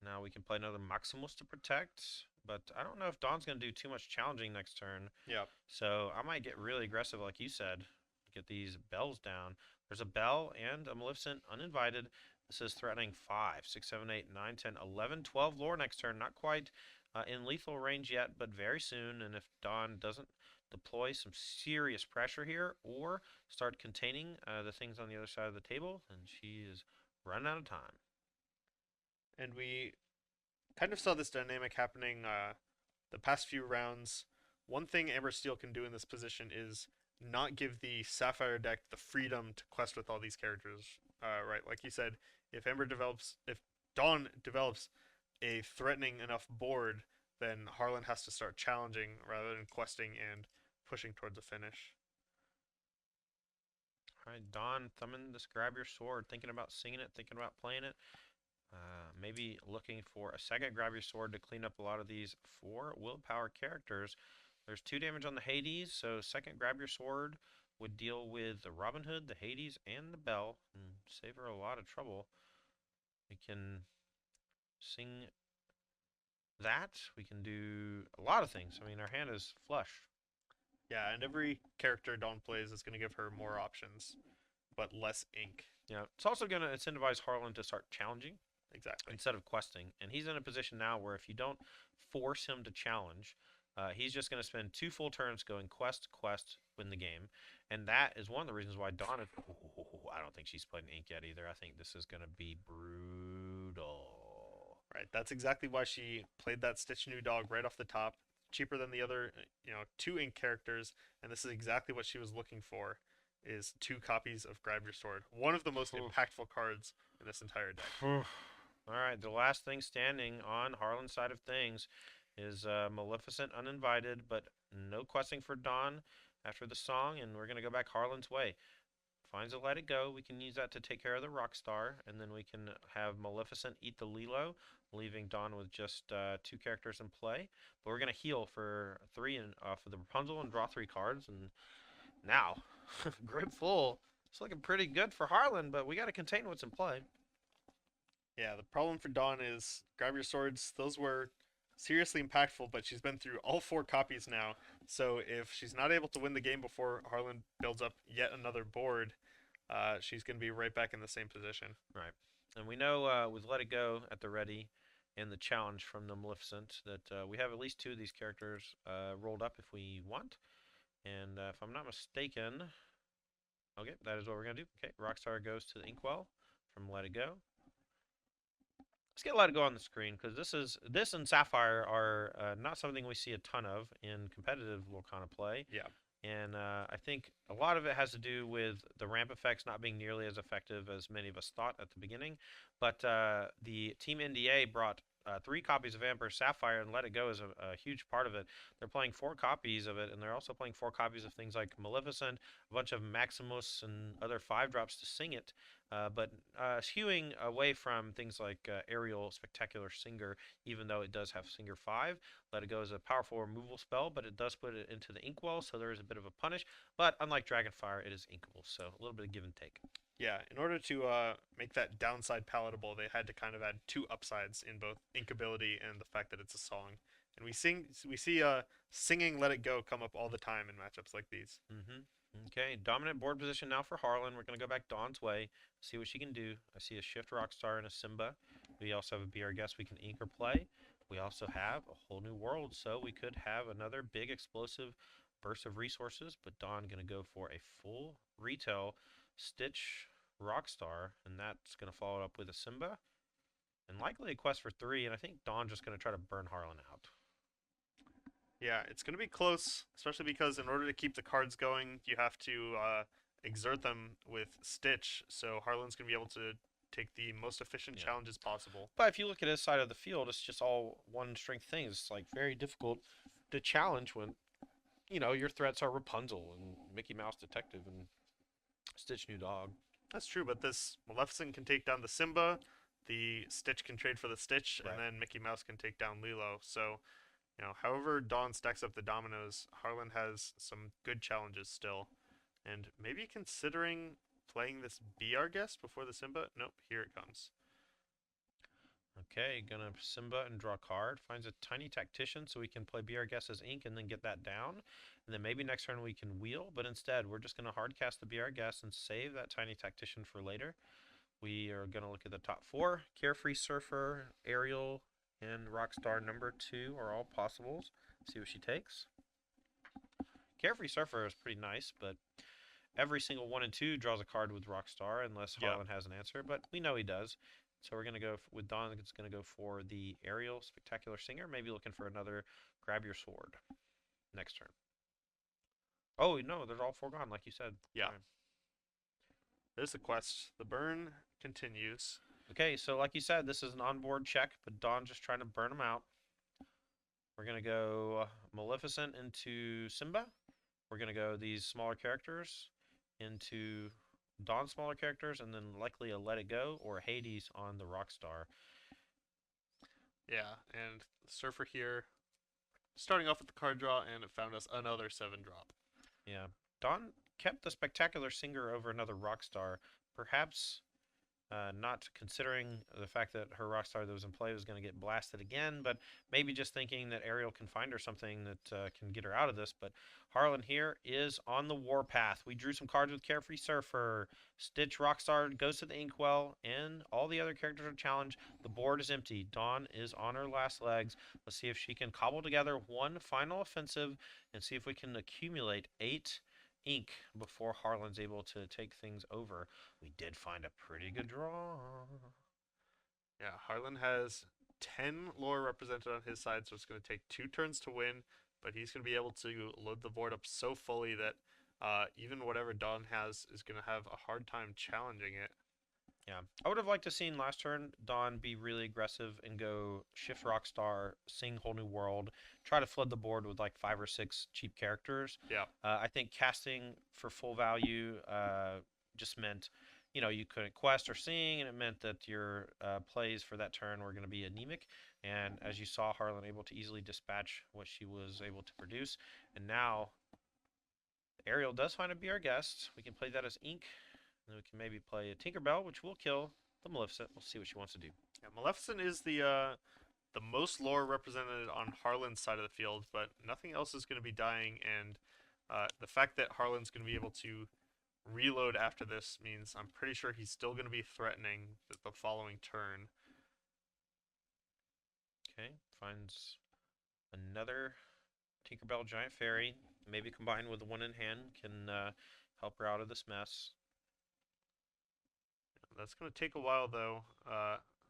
Now we can play another Maximus to protect, but I don't know if Dawn's going to do too much challenging next turn. Yeah. So I might get really aggressive, like you said, get these bells down. There's a bell and a Maleficent uninvited. This is threatening 5, 6, 7, 8, 9, 10, 11, 12 lore next turn. Not quite in lethal range yet, but very soon. And if Dawn doesn't deploy some serious pressure here or start containing the things on the other side of the table, then she is running out of time. And we kind of saw this dynamic happening the past few rounds. One thing Amber Steel can do in this position is not give the Sapphire deck the freedom to quest with all these characters. Right, like you said, if Dawn develops a threatening enough board, then Harlan has to start challenging rather than questing and pushing towards a finish. All right, Dawn, thumbing this grab your sword, thinking about singing it, thinking about playing it. Maybe looking for a second grab your sword to clean up a lot of these 4 willpower characters. There's 2 damage on the Hades, so second grab your sword would deal with the Robin Hood, the Hades, and the Bell, and save her a lot of trouble. We can sing that. We can do a lot of things. I mean, our hand is flush. Yeah, and every character Dawn plays is going to give her more options, but less ink. Yeah, it's also going to incentivize Harlan to start challenging Exactly. instead of questing. And he's in a position now where if you don't force him to challenge, he's just going to spend 2 full turns going quest, quest, win the game. And that is one of the reasons why Dawn is. Oh, I don't think she's played ink yet either. I think this is going to be brutal. Right. That's exactly why she played that Stitch New Dog right off the top. Cheaper than the other, 2 ink characters, and this is exactly what she was looking for. Is 2 copies of Grab Your Sword. One of the most impactful cards in this entire deck. All right, the last thing standing on Harlan's side of things is Maleficent Uninvited, but no questing for Dawn after the song, and we're going to go back Harlan's way. Finds a Let It Go. We can use that to take care of the Rockstar, and then we can have Maleficent eat the Lilo, leaving Dawn with just 2 characters in play. But we're going to heal for 3 and for the Rapunzel and draw 3 cards, and now, grip full. It's looking pretty good for Harlan, but we got to contain what's in play. Yeah, the problem for Dawn is Grab Your Swords. Those were seriously impactful, but she's been through all 4 copies now. So if she's not able to win the game before Harlan builds up yet another board, she's going to be right back in the same position. Right. And we know with Let It Go at the ready and the challenge from the Maleficent that we have at least 2 of these characters rolled up if we want. And if I'm not mistaken, okay, that is what we're going to do. Okay, Rockstar goes to the Inkwell from Let It Go. Let's get Let It Go on the screen because this and Sapphire are not something we see a ton of in competitive Lorcana play. Yeah. And I think a lot of it has to do with the ramp effects not being nearly as effective as many of us thought at the beginning. But the Team NDA brought 3 copies of Amber Sapphire, and Let It Go is a huge part of it. They're playing 4 copies of it, and they're also playing 4 copies of things like Maleficent, a bunch of Maximus, and other 5-drops to sing it. But skewing away from things like Aerial Spectacular Singer, even though it does have Singer 5. Let It Go is a powerful removal spell, but it does put it into the Inkwell, so there is a bit of a punish. But unlike Dragonfire, it is inkable, so a little bit of give and take. Yeah, in order to make that downside palatable, they had to kind of add 2 upsides in both inkability and the fact that it's a song. And we see singing "Let It Go" come up all the time in matchups like these. Okay, dominant board position now for Harlan. We're going to go back Dawn's way, see what she can do. I see a Shift Rockstar and a Simba. We also have a Be Our Guest we can ink or play. We also have a whole new world, so we could have another big explosive burst of resources, but Dawn going to go for a full retail Stitch Rockstar, and that's going to follow up with a Simba, and likely a quest for 3, and I think Dawn's just going to try to burn Harlan out. Yeah, it's going to be close, especially because in order to keep the cards going, you have to exert them with Stitch, so Harlan's going to be able to take the most efficient challenges possible. But if you look at his side of the field, it's just all one strength things. It's like very difficult to challenge when, your threats are Rapunzel and Mickey Mouse Detective and Stitch New Dog. That's true, but this Maleficent can take down the Simba, the Stitch can trade for the Stitch, Right. and then Mickey Mouse can take down Lilo. So, however Dawn stacks up the dominoes, Harlan has some good challenges still. And maybe considering playing this Be Our Guest before the Simba? Nope, here it comes. Okay, gonna Simba and draw a card. Finds a tiny tactician so we can play Be Our Guest as ink and then get that down. And then maybe next turn we can wheel, but instead we're just gonna hard cast the Be Our Guest and save that tiny tactician for later. We are gonna look at the top 4. Carefree Surfer, Aerial, and Rockstar number 2 are all possibles. See what she takes. Carefree Surfer is pretty nice, but every single 1 and 2 draws a card with Rockstar unless Harlan has an answer, but we know he does. So we're going to go with Dawn. It's going to go for the Aerial Spectacular Singer, maybe looking for another Grab Your Sword next turn. Oh, no, they're all 4 gone, like you said. Yeah. Right. There's the quest. The burn continues. Okay, so like you said, this is an onboard check, but Dawn's just trying to burn them out. We're going to go Maleficent into Simba. We're going to go these smaller characters into Dawn smaller characters, and then likely a Let It Go or Hades on the Rockstar. Yeah, and Surfer here, starting off with the card draw, and it found us another 7-drop. Yeah. Dawn kept the Spectacular Singer over another Rockstar. Perhaps not considering the fact that her Rockstar that was in play was going to get blasted again, but maybe just thinking that Ariel can find her something that can get her out of this. But Harlan here is on the warpath. We drew some cards with Carefree Surfer. Stitch Rockstar goes to the Inkwell, and all the other characters are challenged. The board is empty. Dawn is on her last legs. Let's see if she can cobble together one final offensive and see if we can accumulate 8 ink before Harlan's able to take things over. We did find a pretty good draw. Yeah, Harlan has 10 lore represented on his side, so it's going to take 2 turns to win, but he's going to be able to load the board up so fully that even whatever Dawn has is going to have a hard time challenging it. Yeah, I would have liked to seen last turn Dawn be really aggressive and go shift Rockstar, sing Whole New World, try to flood the board with like 5 or 6 cheap characters. Yeah. I think casting for full value just meant, you couldn't quest or sing, and it meant that your plays for that turn were going to be anemic. And as you saw, Harlan able to easily dispatch what she was able to produce. And now Ariel does find a Be Our Guest. We can play that as ink. And then we can maybe play a Tinkerbell, which will kill the Maleficent. We'll see what she wants to do. Yeah, Maleficent is the most lore represented on Harlan's side of the field, but nothing else is going to be dying, and the fact that Harlan's going to be able to reload after this means I'm pretty sure he's still going to be threatening the following turn. Okay, finds another Tinkerbell Giant Fairy. Maybe combined with the one in hand can help her out of this mess. That's going to take a while, though.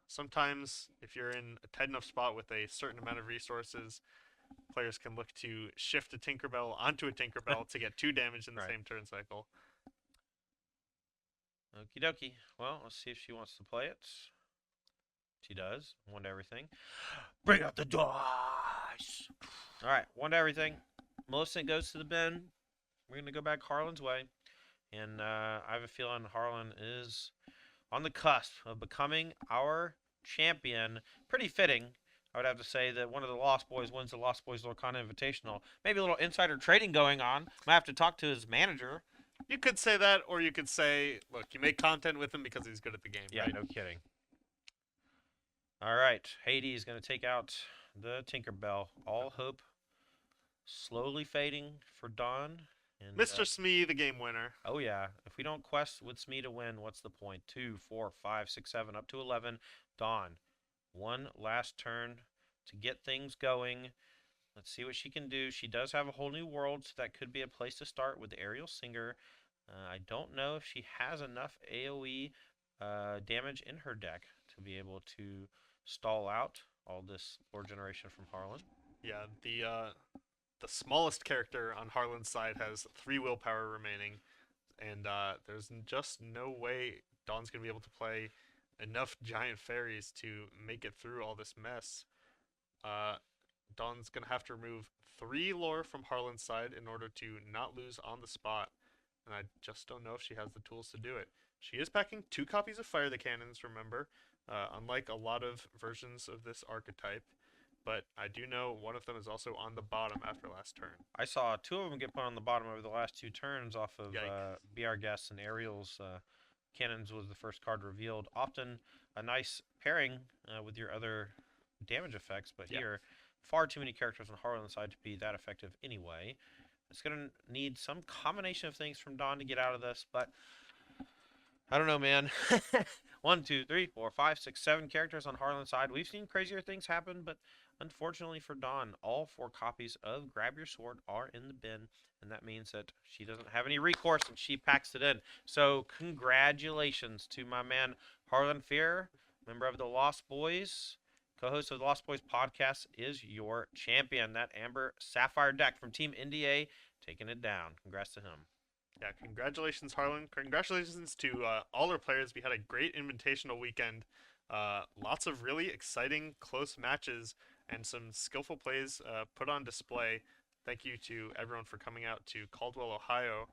Sometimes, if you're in a tight enough spot with a certain amount of resources, players can look to shift a Tinkerbell onto a Tinkerbell to get 2 damage in the same turn cycle. Okie dokie. Well, let's see if she wants to play it. She does. 1 to everything. Bring out the dice! Alright, 1 to everything. Maleficent goes to the bin. We're going to go back Harlan's way. And I have a feeling Harlan is on the cusp of becoming our champion. Pretty fitting, I would have to say, that one of the Lost Boys wins the Lost Boys Lorcana Invitational. Maybe a little insider trading going on. Might have to talk to his manager. You could say that, or you could say, look, you make content with him because he's good at the game. Yeah, right? no kidding. All right, Hades is going to take out the Tinkerbell. All hope slowly fading for Dawn. And, Mr. Smee, the game winner. Oh, yeah. If we don't quest with Smee to win, what's the point? 2, 4, 5, 6, 7, up to 11. Dawn. 1 last turn to get things going. Let's see what she can do. She does have a Whole New World, so that could be a place to start with the Ariel Singer. I don't know if she has enough AoE damage in her deck to be able to stall out all this lore generation from Harlan. Yeah, the smallest character on Harlan's side has 3 willpower remaining, and there's just no way Dawn's going to be able to play enough giant fairies to make it through all this mess. Dawn's going to have to remove 3 lore from Harlan's side in order to not lose on the spot, and I just don't know if she has the tools to do it. She is packing 2 copies of Fire the Cannons, remember, unlike a lot of versions of this archetype. But I do know one of them is also on the bottom after last turn. I saw 2 of them get put on the bottom over the last 2 turns off of Be Our Guest and Ariel's Cannons was the first card revealed. Often a nice pairing with your other damage effects, but here, far too many characters on Harlan's side to be that effective anyway. It's going to need some combination of things from Dawn to get out of this, but I don't know, man. 1, 2, 3, 4, 5, 6, 7 characters on Harlan's side. We've seen crazier things happen, but unfortunately for Dawn, all 4 copies of Grab Your Sword are in the bin, and that means that she doesn't have any recourse, and she packs it in. So congratulations to my man Harlan Fear, member of the Lost Boys, co-host of the Lost Boys podcast, is your champion. That Amber Sapphire deck from Team NDA taking it down. Congrats to him. Yeah, congratulations, Harlan. Congratulations to all our players. We had a great invitational weekend. Lots of really exciting, close matches and some skillful plays put on display. Thank you to everyone for coming out to Caldwell, Ohio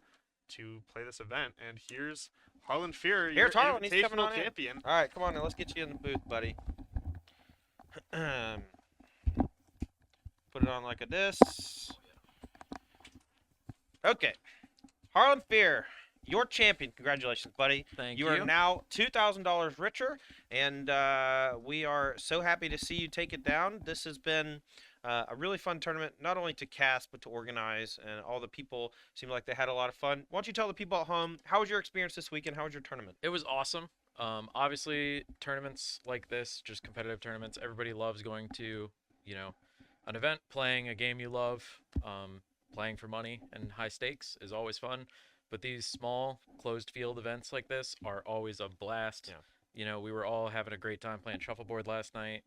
to play this event. And here's Harlan Fear, your Here's Harlan. He's coming invitational on in. champion. All right, come on now. Let's get you in the booth, buddy. Put it on like a this. Okay. Harlan Fear, your champion. Congratulations, buddy. Thank You are now $2,000 richer, and we are so happy to see you take it down. This has been a really fun tournament, not only to cast, but to organize, and all the people seem like they had a lot of fun. Why don't you tell the people at home, how was your experience this weekend? How was your tournament? It was awesome. Obviously, tournaments like this, just competitive tournaments, everybody loves going to, an event, playing a game you love, playing for money and high stakes is always fun. But these small, closed field events like this are always a blast. Yeah. We were all having a great time playing shuffleboard last night.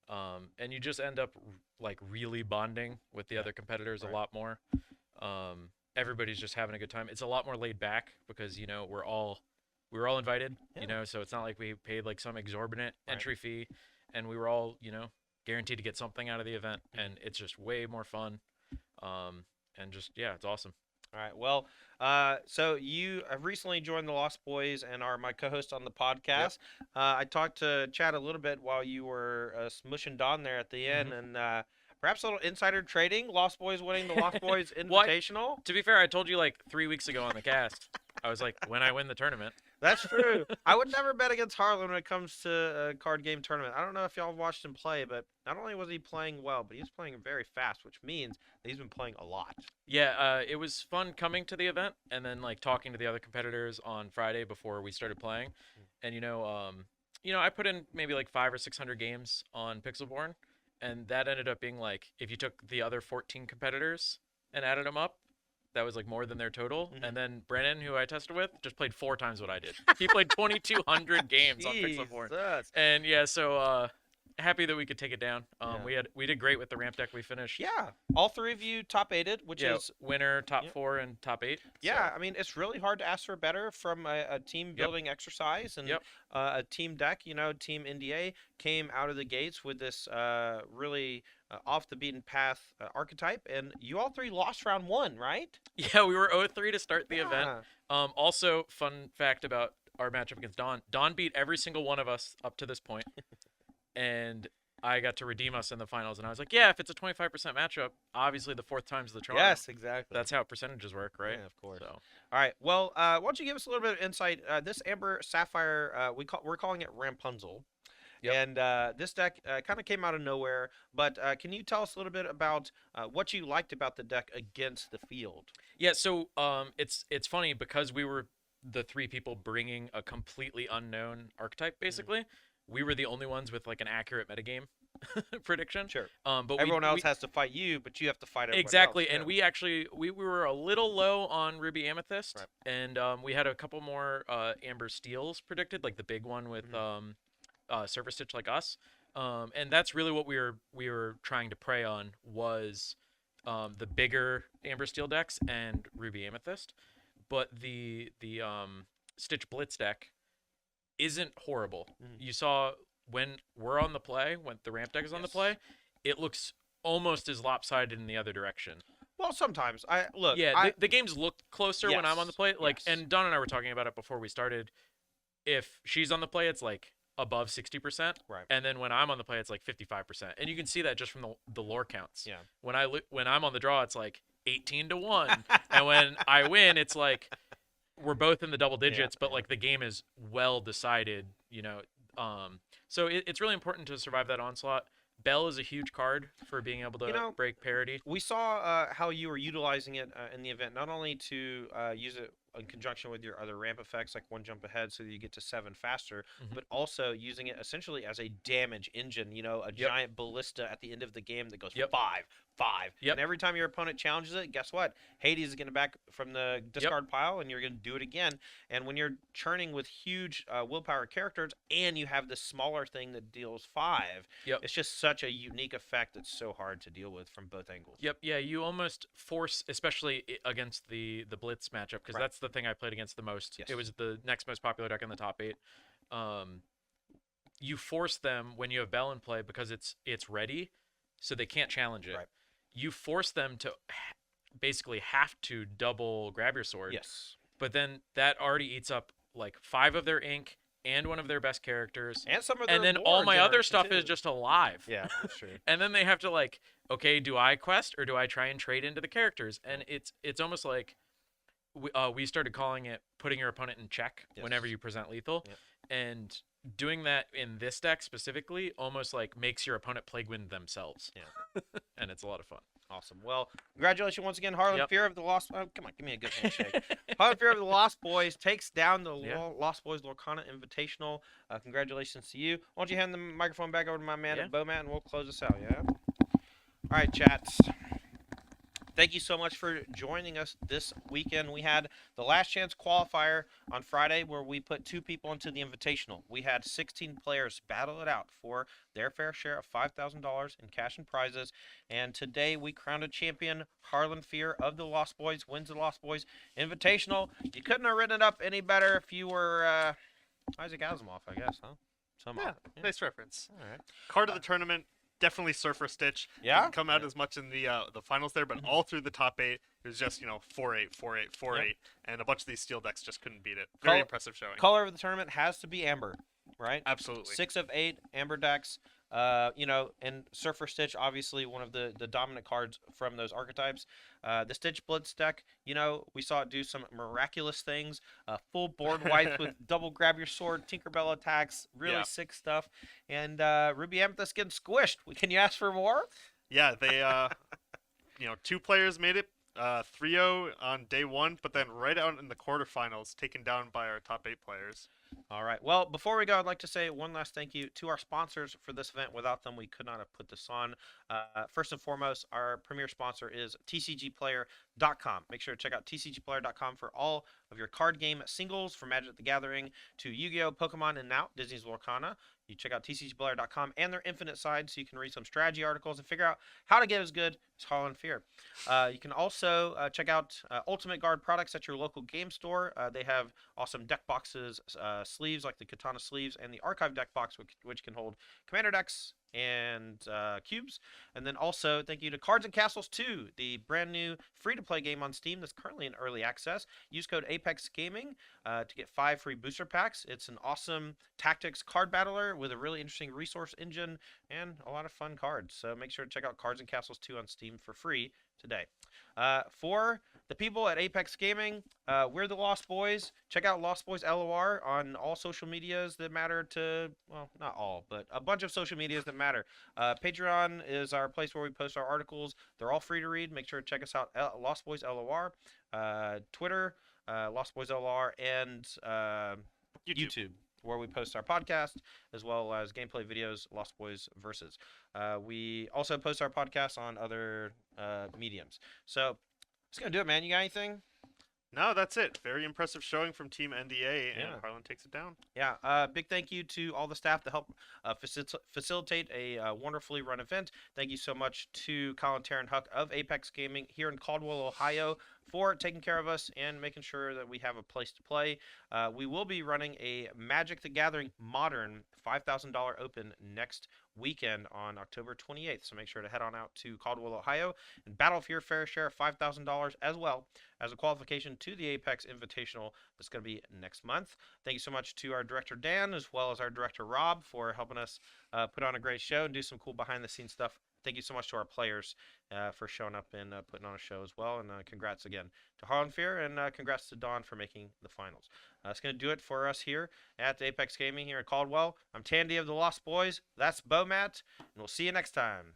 And you just end up like really bonding with the other competitors a lot more. Everybody's just having a good time. It's a lot more laid back because we were all invited. So it's not like we paid like some exorbitant entry fee, and we were all guaranteed to get something out of the event, and it's just way more fun. And just it's awesome. All right. Well, so you have recently joined the Lost Boys and are my co-host on the podcast. I talked to Chad a little bit while you were smushing Don there at the end, and perhaps a little insider trading. Lost Boys winning the Lost Boys Invitational. To be fair, I told you like 3 weeks ago on the cast. I was like, when I win the tournament. That's true. I would never bet against Harlan when it comes to a card game tournament. I don't know if y'all watched him play, but not only was he playing well, but he was playing very fast, which means that he's been playing a lot. Yeah, it was fun coming to the event and then like talking to the other competitors on Friday before we started playing. And I put in maybe like 500 or 600 games on Pixelborn, and that ended up being like, if you took the other 14 competitors and added them up, that was like more than their total. And then Brennan, who I tested with, just played 4 times what I did. He played 2,200 games on Pixelborn. And so happy that we could take it down. We did great with the ramp deck we finished. Yeah, all 3 of you top 8'd, which is winner, top 4, and top 8. Yeah, So. I mean, it's really hard to ask for better from a team building exercise and a team deck. Team NDA came out of the gates with this really off the beaten path archetype, and you all 3 lost round 1, right? Yeah, we were 0-3 to start the event. Also, fun fact about our matchup against Don. Don beat every single one of us up to this point, and I got to redeem us in the finals. And I was like, yeah, if it's a 25% matchup, obviously the 4th time's the charm. Yes, exactly. That's how percentages work, right? Yeah, of course. So. All right. Well, why don't you give us a little bit of insight? This Amber Sapphire, we're calling it Rapunzel. Yep. And this deck kind of came out of nowhere, but can you tell us a little bit about what you liked about the deck against the field? Yeah, so it's funny because we were the 3 people bringing a completely unknown archetype, basically. We were the only ones with like an accurate metagame prediction. Sure. But everyone else has to fight you, but you have to fight everyone exactly. else. And we actually we were a little low on Ruby Amethyst, and we had a couple more Amber Steels predicted, like the big one with Surface Stitch like us, and that's really what we were trying to prey on was the bigger Amber Steel decks and Ruby Amethyst, but the Stitch Blitz deck isn't horrible. You saw when we're on the play, when the ramp deck is on the play, it looks almost as lopsided in the other direction. Well, sometimes the games look closer when I'm on the play. And Don and I were talking about it before we started. If she's on the play, it's like above 60%, and then when I'm on the play, it's like 55%, and you can see that just from the lore counts. Yeah. When I'm on the draw, it's like 18-1, and when I win, it's like we're both in the double digits, but like the game is well decided. So it's really important to survive that onslaught. Bell is a huge card for being able to break parity. We saw how you were utilizing it in the event, not only to use it in conjunction with your other ramp effects, like 1 jump ahead so that you get to 7 faster, but also using it essentially as a damage engine, a giant ballista at the end of the game that goes 5. And every time your opponent challenges it, guess what? Hades is going to back from the discard pile, and you're going to do it again. And when you're churning with huge willpower characters, and you have this smaller thing that deals 5, it's just such a unique effect that's so hard to deal with from both angles. Yeah, you almost force, especially against the Blitz matchup, because that's the thing I played against the most. It was the next most popular deck in the top 8. You force them when you have Bell in play because it's ready, so they can't challenge it. You force them to basically have to double grab your sword. Yes. But then that already eats up like 5 of their ink and one of their best characters. And some of their And then lore all my other generation, stuff is too. just alive. Yeah, that's true. And then they have to like, okay, do I quest or do I try and trade into the characters? And it's almost like we started calling it putting your opponent in check whenever Yes. you present lethal. Yep. And doing that in this deck specifically almost like makes your opponent plague win themselves. Yeah. And it's a lot of fun. Awesome. Well, congratulations once again, Harlan. Yep. Fear of the Lost. Oh, come on, give me a good handshake. Harlan Fear of the Lost Boys takes down the Yeah. Lost Boys Lorcana Invitational. Congratulations to you. Why don't you hand the microphone back over to my man Yeah. at Bowmat, and we'll close this out. Yeah. All right, chats. Thank you so much for joining us this weekend. We had the last chance qualifier on Friday where we put 2 people into the Invitational. We had 16 players battle it out for their fair share of $5,000 in cash and prizes. And today we crowned a champion. Harlan Fear of the Lost Boys wins the Lost Boys Invitational. You couldn't have written it up any better if you were Isaac Asimov, I guess, huh? Yeah, nice reference. All right. Card of the tournament, definitely Surfer Stitch. Yeah? Didn't come out as much in the finals there, but all through the top 8, it was just 4-8, 4-8, 4-8, and a bunch of these steel decks just couldn't beat it. Very Col- impressive showing. Color of the tournament has to be amber, right? Absolutely. 6 of 8 amber decks. And Surfer Stitch, obviously one of the dominant cards from those archetypes. The Stitch Blitz deck, we saw it do some miraculous things. Full board wipes with double grab your sword, Tinkerbell attacks, really Yeah. sick stuff. And Ruby Amethyst getting squished. Can you ask for more? Yeah, they 2 players made it 3-0 on day 1, but then right out in the quarterfinals, taken down by our top 8 players. All right. Well, before we go, I'd like to say one last thank you to our sponsors for this event. Without them, we could not have put this on. First and foremost, our premier sponsor is TCGplayer.com. Make sure to check out TCGplayer.com for all of your card game singles from Magic the Gathering to Yu-Gi-Oh!, Pokemon, and now Disney's Lorcana. You check out TCGplayer.com and their Infinite side so you can read some strategy articles and figure out how to get as good as Harlan Fear. You can also check out Ultimate Guard products at your local game store. They have awesome deck boxes, sleeves like the Katana sleeves, and the Archive deck box, which can hold Commander decks and cubes. And then also thank you to Cards and Castles 2, the brand new free-to-play game on Steam that's currently in early access. Use code Apex Gaming to get 5 free booster packs. It's an awesome tactics card battler with a really interesting resource engine and a lot of fun cards. So make sure to check out Cards and Castles 2 on Steam for free today. For the people at Apex Gaming, we're the Lost Boys. Check out Lost Boys LOR on all social medias that matter to, well, not all, but a bunch of social medias that matter. Patreon is our place where we post our articles. They're all free to read. Make sure to check us out, Lost Boys LOR. Twitter, Lost Boys LOR, and YouTube, where we post our podcast as well as gameplay videos, Lost Boys Versus. We also post our podcasts on other mediums. So that's going to do it, man. You got anything? No, that's it. Very impressive showing from Team NDA, and Yeah. Harlan takes it down. Yeah, big thank you to all the staff that helped facilitate a wonderfully run event. Thank you so much to Colin Taryn Huck of Apex Gaming here in Caldwell, Ohio, for taking care of us and making sure that we have a place to play. We will be running a Magic the Gathering Modern $5,000 Open next weekend on October 28th. So make sure to head on out to Caldwell, Ohio, and battle for your fair share of $5,000 as well as a qualification to the Apex Invitational that's going to be next month. Thank you so much to our director Dan as well as our director Rob for helping us put on a great show and do some cool behind the scenes stuff. Thank you so much to our players for showing up and putting on a show as well. And congrats again to Harlan Fear, and congrats to Dawn for making the finals. That's going to do it for us here at Apex Gaming here at Caldwell. I'm Tandy of the Lost Boys. That's Bowmat, and we'll see you next time.